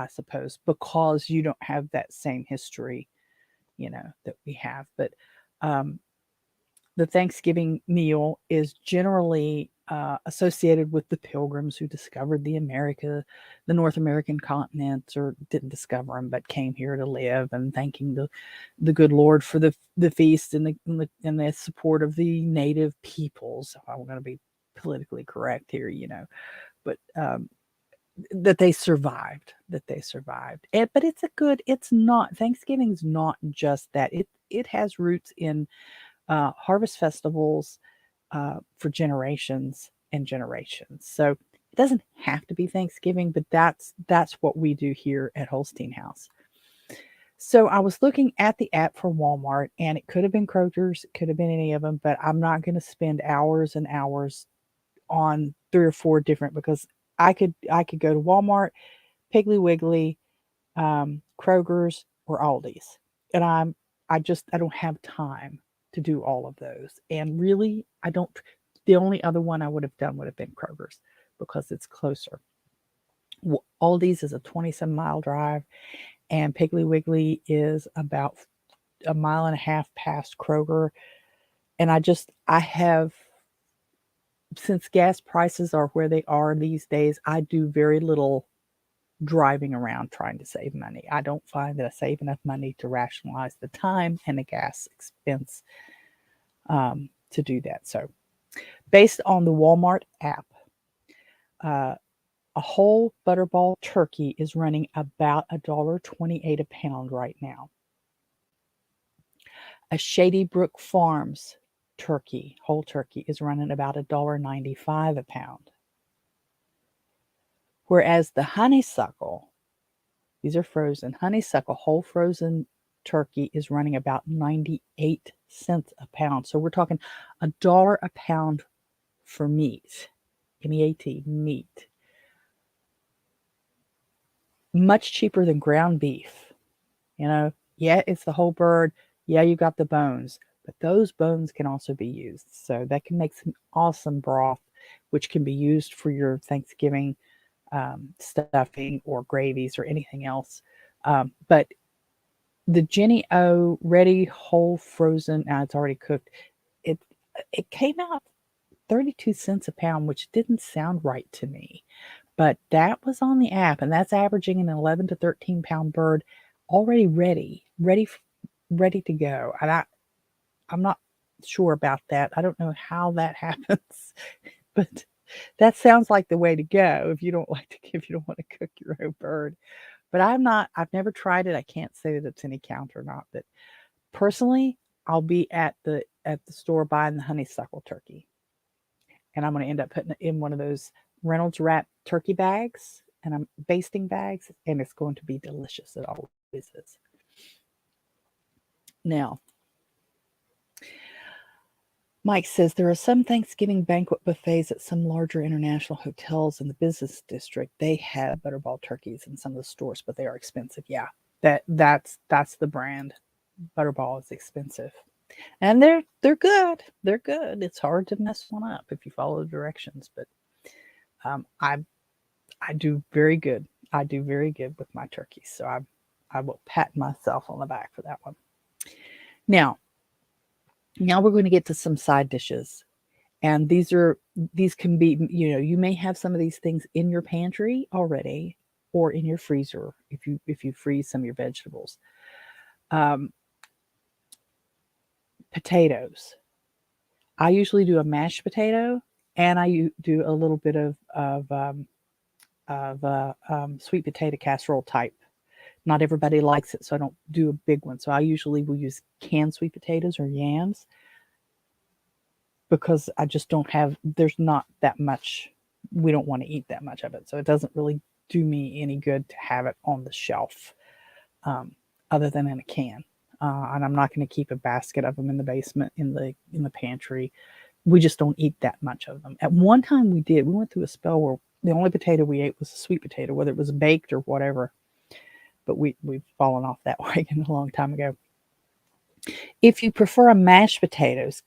suppose, because you don't have that same history, that we have. But the Thanksgiving meal is generally associated with the pilgrims who discovered the North American continents, or didn't discover them, but came here to live, and thanking the good Lord for the feast and the support of the native peoples. I'm going to be politically correct here, but that they survived. But it's not, Thanksgiving's not just that. It has roots in harvest festivals for generations and generations. So it doesn't have to be Thanksgiving, but that's what we do here at Holstein House. So I was looking at the app for Walmart, and it could have been Kroger's, it could have been any of them, but I'm not going to spend hours and hours on 3 or 4 different, because I could go to Walmart, Piggly Wiggly, Kroger's, or Aldi's, and I don't have time to do all of those. And really, the only other one I would have done would have been Kroger's, because it's closer. Aldi's is a 27-mile drive, and Piggly Wiggly is about a mile and a half past Kroger. And I have, since gas prices are where they are these days, I do very little driving around trying to save money. I don't find that I save enough money to rationalize the time and the gas expense to do that. So based on the Walmart app, a whole butterball turkey is running about $1.28 a pound right now. A Shady Brook Farms whole turkey, is running about $1.95 a pound. Whereas the honeysuckle, these are frozen, honeysuckle whole frozen turkey is running about 98 cents a pound. So we're talking $1 a pound for meat, M-E-A-T, meat. Much cheaper than ground beef. Yeah, it's the whole bird. Yeah, you got the bones, but those bones can also be used. So that can make some awesome broth, which can be used for your Thanksgiving stuffing or gravies or anything else. But the Jenny O ready whole frozen, now it's already cooked, it came out 32 cents a pound, which didn't sound right to me. But that was on the app, and that's averaging an 11 to 13 pound bird already ready to go. And I'm not sure about that. I don't know how that happens, but that sounds like the way to go if you don't want to cook your own bird. But I've never tried it. I can't say that it's any count or not. But personally, I'll be at the store buying the honeysuckle turkey, and I'm going to end up putting it in one of those Reynolds wrap turkey bags, and I'm basting bags, and it's going to be delicious. It always is. Now, Mike says there are some Thanksgiving banquet buffets at some larger international hotels in the business district. They have butterball turkeys in some of the stores, but they are expensive. Yeah, that's the brand. Butterball is expensive, and they're good. They're good. It's hard to mess one up if you follow the directions. But I do very good. I do very good with my turkeys, so I will pat myself on the back for that one. Now we're going to get to some side dishes. And these can be, you may have some of these things in your pantry already, or in your freezer if you freeze some of your vegetables. Potatoes. I usually do a mashed potato, and I do a little bit of sweet potato casserole type. Not everybody likes it, so I don't do a big one. So I usually will use canned sweet potatoes or yams, because I just there's not that much, we don't want to eat that much of it. So it doesn't really do me any good to have it on the shelf, other than in a can. And I'm not going to keep a basket of them in the basement, in the pantry. We just don't eat that much of them. At one time we went through a spell where the only potato we ate was a sweet potato, whether it was baked or whatever. But we've fallen off that wagon a long time ago. If you prefer a mashed potatoes,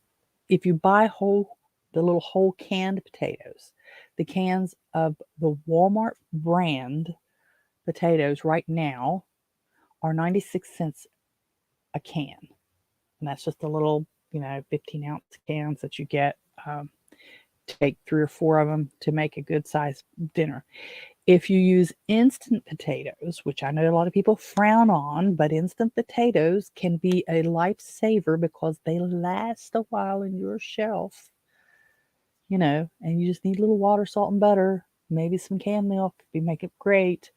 if you buy the little whole canned potatoes, The cans of the Walmart brand potatoes right now are 96 cents a can. And that's just the little, 15-ounce cans that you get. Take 3 or 4 of them to make a good size dinner. If you use instant potatoes, which I know a lot of people frown on, but instant potatoes can be a lifesaver because they last a while in your shelf, and you just need a little water, salt, and butter, maybe some canned milk. You make it great.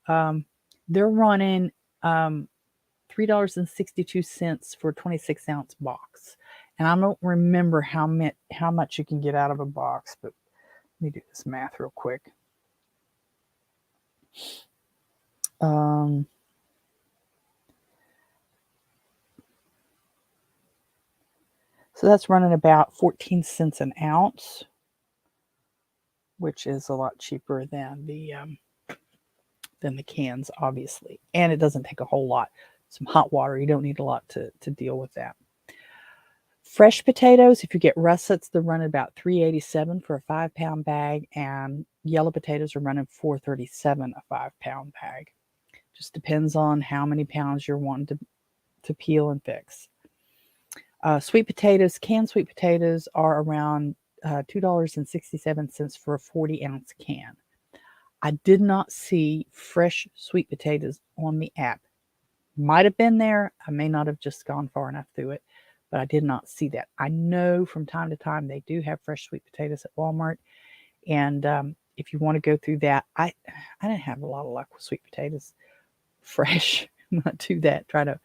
They're running $3.62 for a 26-ounce box. And I don't remember how much you can get out of a box, but let me do this math real quick. So that's running about 14 cents an ounce, which is a lot cheaper than the cans, obviously. And it doesn't take a whole lot. Some hot water, you don't need a lot to deal with that. Fresh potatoes, if you get russets, they're running about $3.87 for a 5-pound bag, and yellow potatoes are running $4.37 a 5-pound bag. Just depends on how many pounds you're wanting to peel and fix. Sweet potatoes, canned sweet potatoes are around $2.67 for a 40-ounce can. I did not see fresh sweet potatoes on the app. Might have been there. I may not have just gone far enough through it, but I did not see that. I know from time to time they do have fresh sweet potatoes at Walmart. And if you want to go through that, I didn't have a lot of luck with sweet potatoes fresh. Not do that. Try to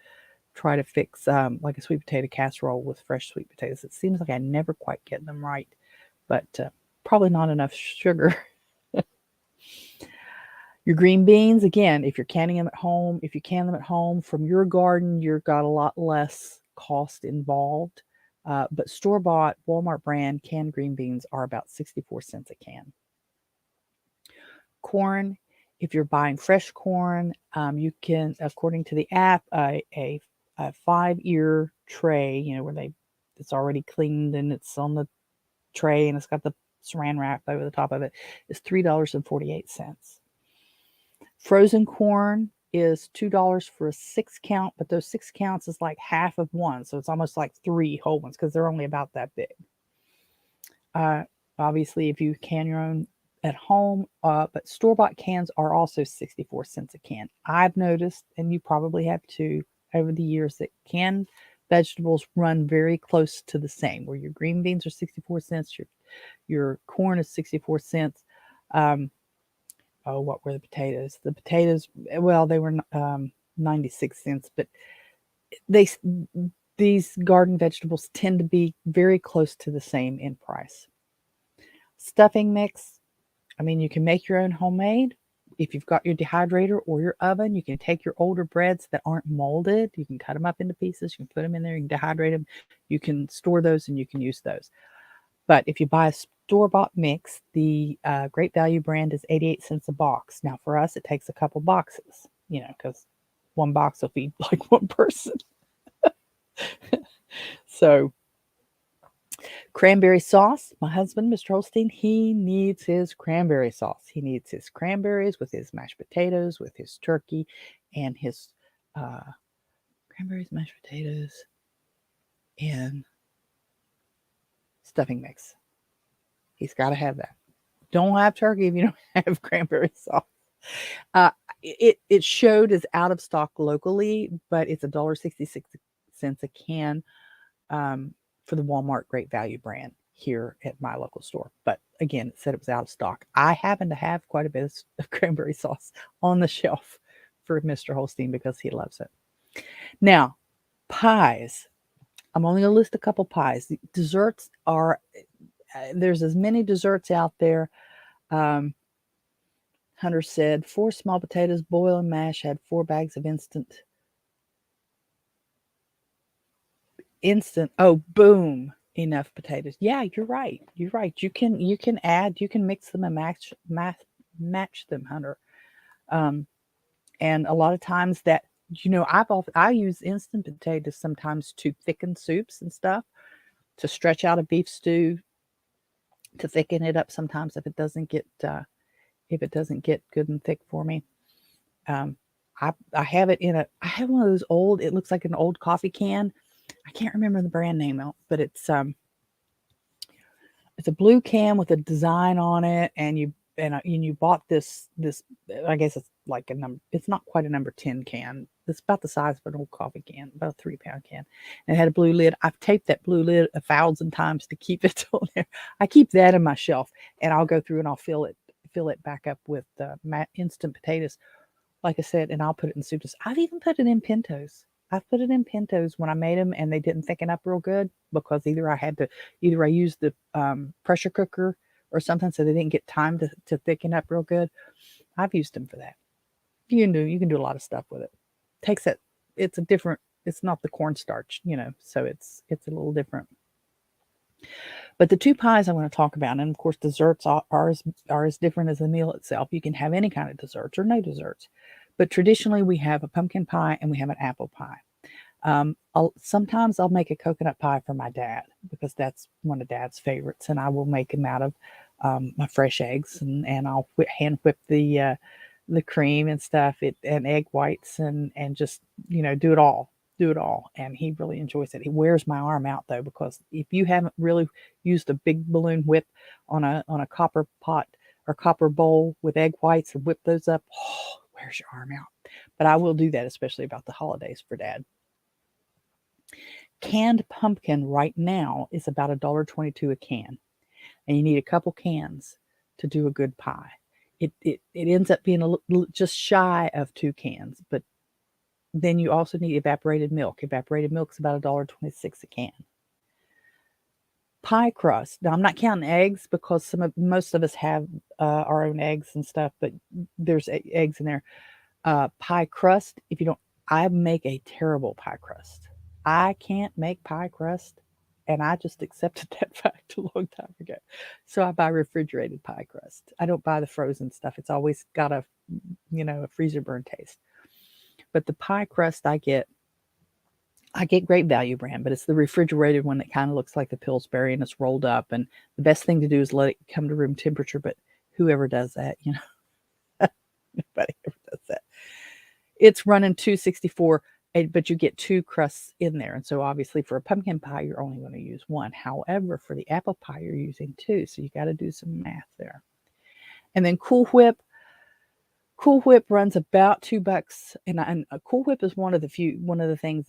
fix like a sweet potato casserole with fresh sweet potatoes. It seems like I never quite get them right, but probably not enough sugar. Your green beans, again, if you're canning them at home, if you can them at home from your garden, you've got a lot less cost involved. But store-bought Walmart brand canned green beans are about 64 cents a can. Corn, if you're buying fresh corn, you can, according to the app, a 5-ear tray, where it's already cleaned and it's on the tray and it's got the saran wrap over the top of it, is $3.48. Frozen corn is $2 for a 6-count, but those 6 counts is like half of one, so it's almost like 3 whole ones because they're only about that big. Obviously, if you can your own at home, but store-bought cans are also 64 cents a can. I've noticed, and you probably have too, over the years, that canned vegetables run very close to the same, where your green beans are 64 cents, your corn is 64 cents. What were the potatoes? The potatoes, well, they were 96 cents, but these garden vegetables tend to be very close to the same in price. Stuffing mix, you can make your own homemade. If you've got your dehydrator or your oven, you can take your older breads that aren't molded. You can cut them up into pieces. You can put them in there. You can dehydrate them. You can store those and you can use those. But if you buy a store-bought mix, the Great Value brand is 88 cents a box. Now, for us, it takes a couple boxes, because one box will feed like one person. So, cranberry sauce. My husband, Mr. Holstein, he needs his cranberry sauce. He needs his cranberries with his mashed potatoes, with his turkey, and his cranberries, mashed potatoes, and stuffing mix. He's got to have that. Don't have turkey if you don't have cranberry sauce. It showed as out of stock locally, but it's $1.66 a can for the Walmart Great Value brand here at my local store. But again, it said it was out of stock. I happen to have quite a bit of cranberry sauce on the shelf for Mr. Holstein because he loves it. Now, pies. I'm only going to list a couple pies. The desserts are, there's as many desserts out there. Hunter said 4 small potatoes, boil and mash, had 4 bags of instant. Boom, enough potatoes. Yeah, you're right. You can add, you can mix them and match them, Hunter. And a lot of times that, I use instant potatoes sometimes to thicken soups and stuff, to stretch out a beef stew, to thicken it up sometimes if it doesn't get good and thick for me. I have it I have one of those old, it looks like an old coffee can. I can't remember the brand name out, but it's a blue can with a design on it, and you bought this, I guess it's like it's not quite a number 10 can. It's about the size of an old coffee can, about a 3-pound can. And it had a blue lid. I've taped that blue lid 1,000 times to keep it on there. I keep that in my shelf, and I'll go through and I'll fill it back up with instant potatoes, like I said, and I'll put it in soups. I've even put it in pintos. I've put it in pintos when I made them and they didn't thicken up real good, because either I used the pressure cooker or something, so they didn't get time to thicken up real good. I've used them for that. You can do a lot of stuff with it. It's not the cornstarch, so it's a little different. But the two pies I want to talk about, and of course desserts are as different as the meal itself. You can have any kind of desserts or no desserts. But traditionally we have a pumpkin pie and we have an apple pie. Sometimes I'll make a coconut pie for my dad, because that's one of Dad's favorites, and I will make them out of my fresh eggs, and I'll hand whip the cream and stuff, and egg whites, and just do it all. And he really enjoys it. He wears my arm out though, because if you haven't really used a big balloon whip on a copper pot or copper bowl with egg whites and whip those up, wears your arm out. But I will do that, especially about the holidays for Dad. Canned pumpkin right now is about $1.22 a can, and you need a couple cans to do a good pie. It ends up being just shy of 2 cans, but then you also need evaporated milk. Evaporated milk is about $1.26 a can. Pie crust. Now I'm not counting eggs, because most of us have our own eggs and stuff, but there's eggs in there. Pie crust. I make a terrible pie crust. I can't make pie crust, and I just accepted that fact a long time ago. So I buy refrigerated pie crust. I don't buy the frozen stuff. It's always got a freezer burn taste. But the pie crust I get Great Value brand, but it's the refrigerated one that kind of looks like the Pillsbury, and it's rolled up. And the best thing to do is let it come to room temperature. But whoever does that, nobody ever does that. It's running $2.64, but you get 2 crusts in there. And so obviously for a pumpkin pie, you're only going to use 1. However, for the apple pie, you're using 2. So you got to do some math there. And then Cool Whip. Cool Whip runs about $2, and a Cool Whip is one of the things.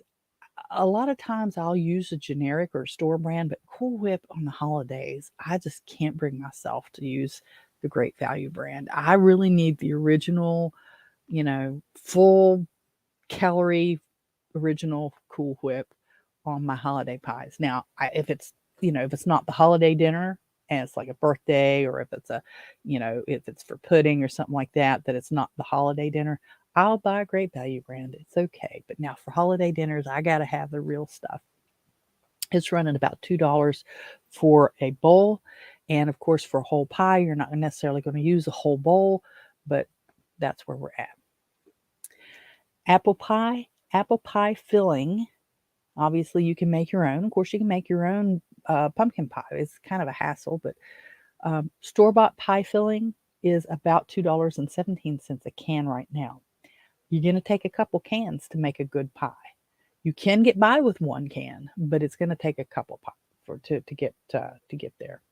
A lot of times I'll use a generic or a store brand, but Cool Whip on the holidays, I just can't bring myself to use the Great Value brand. I really need the original, full calorie original Cool Whip on my holiday pies. Now, if it's not the holiday dinner, and it's like a birthday, or if it's if it's for pudding or something like that it's not the holiday dinner, I'll buy a Great Value brand. It's okay. But now for holiday dinners, I got to have the real stuff. It's running about $2 for a bowl. And of course, for a whole pie, you're not necessarily going to use a whole bowl, but that's where we're at. Apple pie filling. Obviously, you can make your own. Of course, you can make your own pumpkin pie. It's kind of a hassle, but store-bought pie filling is about $2.17 a can right now. You're going to take a couple cans to make a good pie. You can get by with 1 can, but it's going to take a couple to get there.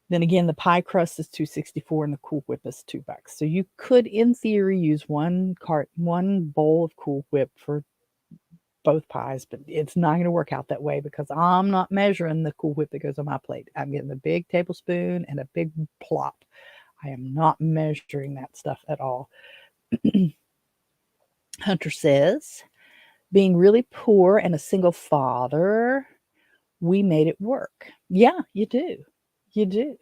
Then again, the pie crust is $2.64 and the Cool Whip is $2. So you could, in theory, use one bowl of Cool Whip for both pies, but it's not going to work out that way, because I'm not measuring the Cool Whip that goes on my plate. I'm getting a big tablespoon and a big plop. I am not measuring that stuff at all. Hunter says, being really poor and a single father, we made it work. Yeah, you do. You do.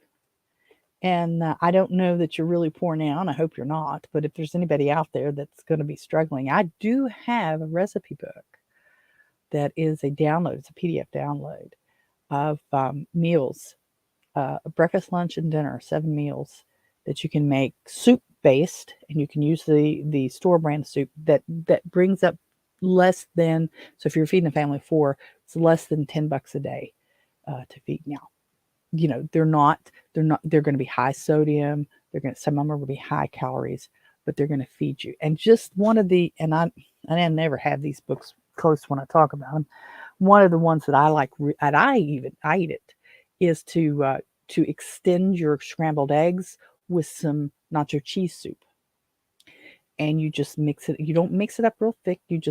And I don't know that you're really poor now, and I hope you're not, but if there's anybody out there that's going to be struggling, I do have a recipe book that is a download. It's a PDF download of meals, breakfast, lunch, and dinner, 7 meals that you can make soup based, and you can use the store brand soup that brings up less than, so if you're feeding a family of 4, it's less than $10 a day to feed now. they're going to be high sodium. Some of them are going to be high calories, but they're going to feed you. And just one of the, and I never have these books close when I talk about them. One of the ones that I like, and I eat it, is to extend your scrambled eggs with some nacho cheese soup. And you just mix it. You don't mix it up real thick. You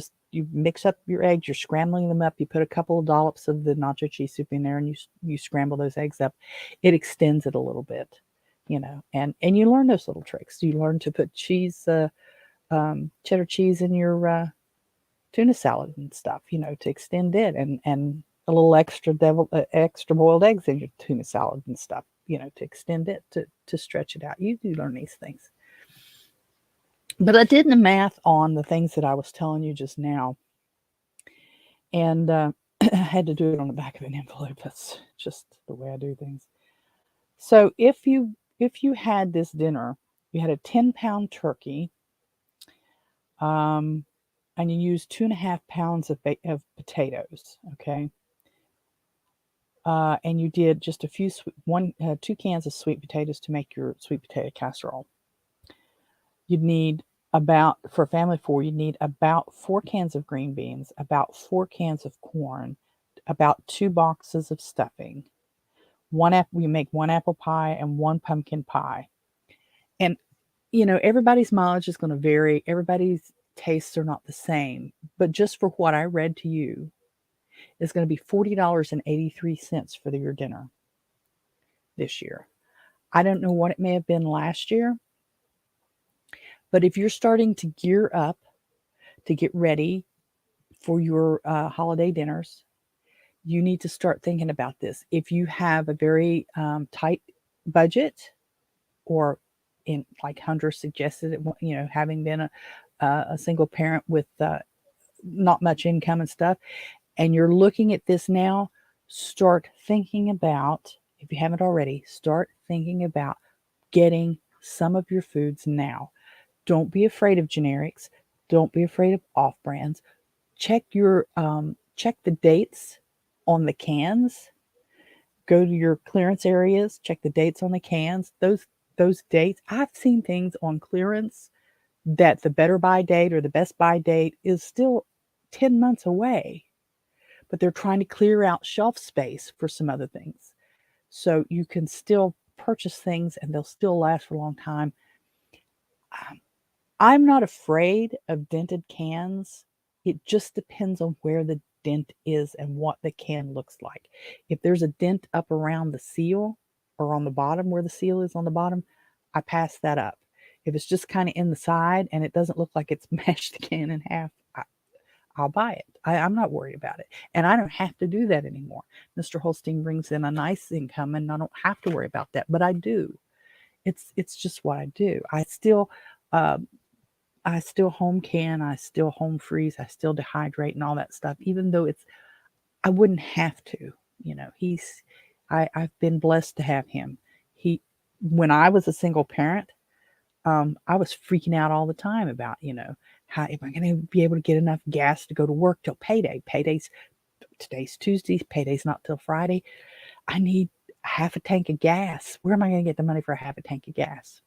mix up your eggs. You're scrambling them up. You put a couple of dollops of the nacho cheese soup in there, and you scramble those eggs up. It extends it a little bit, and you learn those little tricks. You learn to put cheddar cheese in your tuna salad and stuff, to extend it, and a little extra boiled eggs in your tuna salad and stuff, to extend it, to stretch it out. You do learn these things. But I did the math on the things that I was telling you just now, and I had to do it on the back of an envelope. That's just the way I do things. So if you had this dinner, you had a 10-pound turkey, and you used 2.5 pounds of potatoes, okay, and you did just a few 2 cans of sweet potatoes to make your sweet potato casserole. You'd need for a family of 4, you need about 4 cans of green beans, about 4 cans of corn, about 2 boxes of stuffing. You make 1 apple pie and 1 pumpkin pie. And, everybody's mileage is going to vary. Everybody's tastes are not the same. But just for what I read to you, it's going to be $40.83 for your dinner this year. I don't know what it may have been last year. But if you're starting to gear up to get ready for your holiday dinners, you need to start thinking about this. If you have a very tight budget, or like Hunter suggested, having been a single parent with not much income and stuff, and you're looking at this now, start thinking about, if you haven't already, start thinking about getting some of your foods now. Don't be afraid of generics. Don't be afraid of off-brands. Check the dates on the cans. Go to your clearance areas. Check the dates on the cans. Those dates. I've seen things on clearance that the better buy date or the best buy date is still 10 months away, but they're trying to clear out shelf space for some other things. So you can still purchase things and they'll still last for a long time. I'm not afraid of dented cans. It just depends on where the dent is and what the can looks like. If there's a dent up around the seal or on the bottom where the seal is on the bottom, I pass that up. If it's just kind of in the side and it doesn't look like it's mashed the can in half, I'll buy it. I'm not worried about it. And I don't have to do that anymore. Mr. Holstein brings in a nice income and I don't have to worry about that, but I do. It's just what I do. I still home can, I still home freeze, I still dehydrate and all that stuff, even though I wouldn't have to, I've been blessed to have him. When I was a single parent, I was freaking out all the time about, how am I going to be able to get enough gas to go to work till payday? Today's Tuesday, payday's not till Friday. I need half a tank of gas. Where am I going to get the money for a half a tank of gas?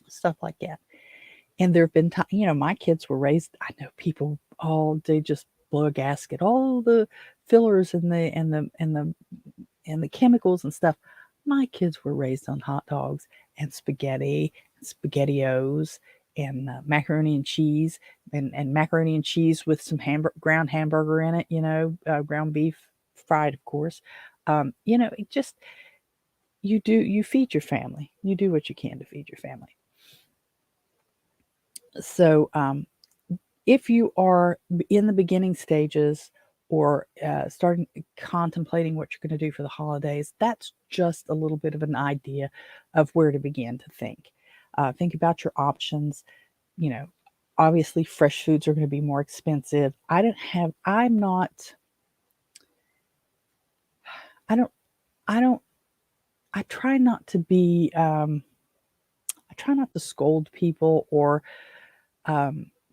Stuff like that. And there have been times, my kids were raised, I know people, they just blow a gasket, all the fillers and the chemicals and stuff. My kids were raised on hot dogs and spaghetti, SpaghettiOs, and macaroni and cheese, and macaroni and cheese with some ground hamburger in it, ground beef, fried, of course. It just, you feed your family. You do what you can to feed your family. So if you are in the beginning stages or starting contemplating what you're going to do for the holidays, that's just a little bit of an idea of where to begin to think. Think about your options. Obviously fresh foods are going to be more expensive. I try not to be, I try not to scold people or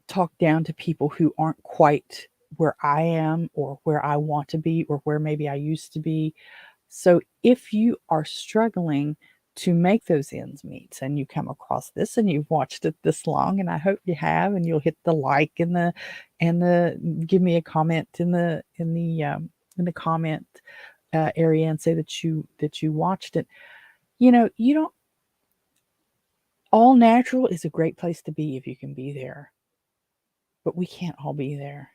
talk down to people who aren't quite where I am or where I want to be or where maybe I used to be. So if you are struggling to make those ends meet and you come across this and you've watched it this long, and I hope you have, and you'll hit the like and the give me a comment in the comment area and say that you watched it. You don't, all natural is a great place to be if you can be there, but we can't all be there.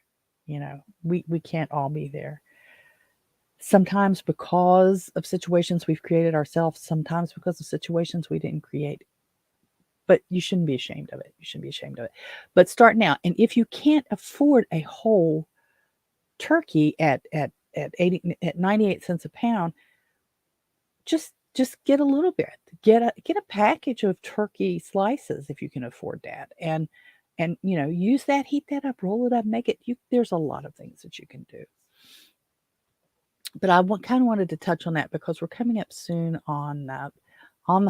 We can't all be there. Sometimes because of situations we've created ourselves, sometimes because of situations we didn't create. But you shouldn't be ashamed of it. You shouldn't be ashamed of it. But start now. And if you can't afford a whole turkey at 98 cents a pound, just get a little bit. Get a package of turkey slices if you can afford that. And use that, heat that up, roll it up, make it. There's a lot of things that you can do. But I kind of wanted to touch on that because we're coming up soon on the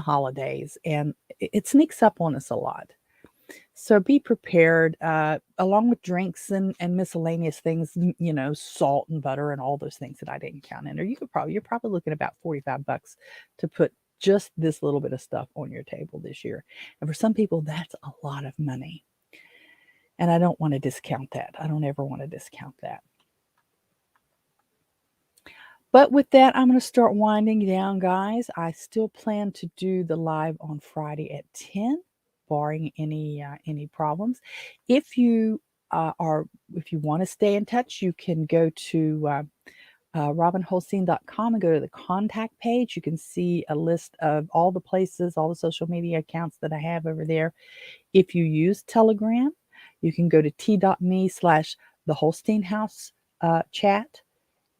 holidays, and it sneaks up on us a lot. So be prepared, along with drinks and miscellaneous things, salt and butter and all those things that I didn't count in. Or you're probably looking at about $45 to put just this little bit of stuff on your table this year. And for some people, that's a lot of money. And I don't want to discount that. I don't ever want to discount that. But with that, I'm going to start winding down, guys. I still plan to do the live on Friday at 10, barring any problems. If you want to stay in touch, you can go to robinholstein.com and go to the contact page. You can see a list of all the places, all the social media accounts that I have over there. If you use Telegram, you can go to t.me/the Holstein House chat,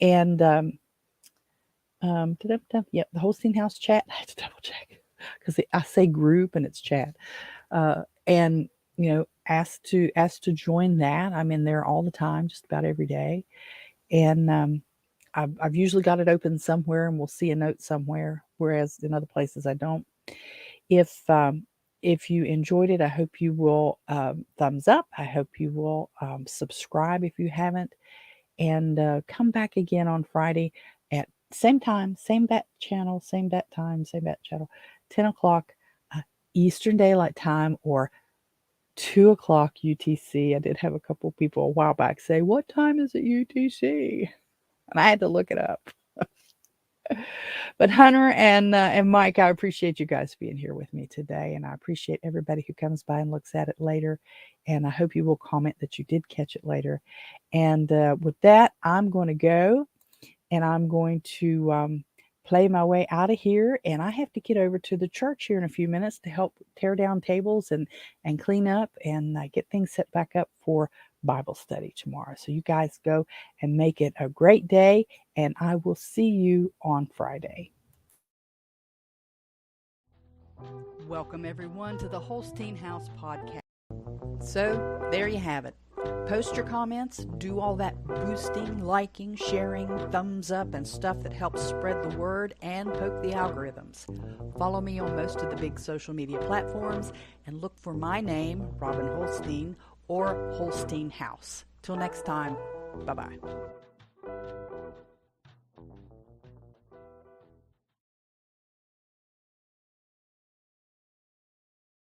and the Holstein House chat. I have to double check because I say group and it's chat. And ask to join that. I'm in there all the time, just about every day. And I've usually got it open somewhere, and we'll see a note somewhere, whereas in other places I don't. If you enjoyed it, I hope you will thumbs up. I hope you will subscribe if you haven't, and come back again on Friday at same time, same bat channel, same bat time, same bat channel, 10 o'clock Eastern Daylight Time, or 2 o'clock UTC. I did have a couple people a while back say, "What time is it UTC?" And I had to look it up. But Hunter and Mike, I appreciate you guys being here with me today, and I appreciate everybody who comes by and looks at it later. And I hope you will comment that you did catch it later. And with that, I'm going to go, and I'm going to play my way out of here. And I have to get over to the church here in a few minutes to help tear down tables and clean up and get things set back up for Bible study tomorrow. So you guys go and make it a great day, and I will see you on Friday. Welcome everyone to the Holstein House Podcast. So there you have it. Post your comments, do all that boosting, liking, sharing, thumbs up, and stuff that helps spread the word and poke the algorithms. Follow me on most of the big social media platforms and look for my name, Robin Holstein, or Holstein House. Till next time, bye-bye.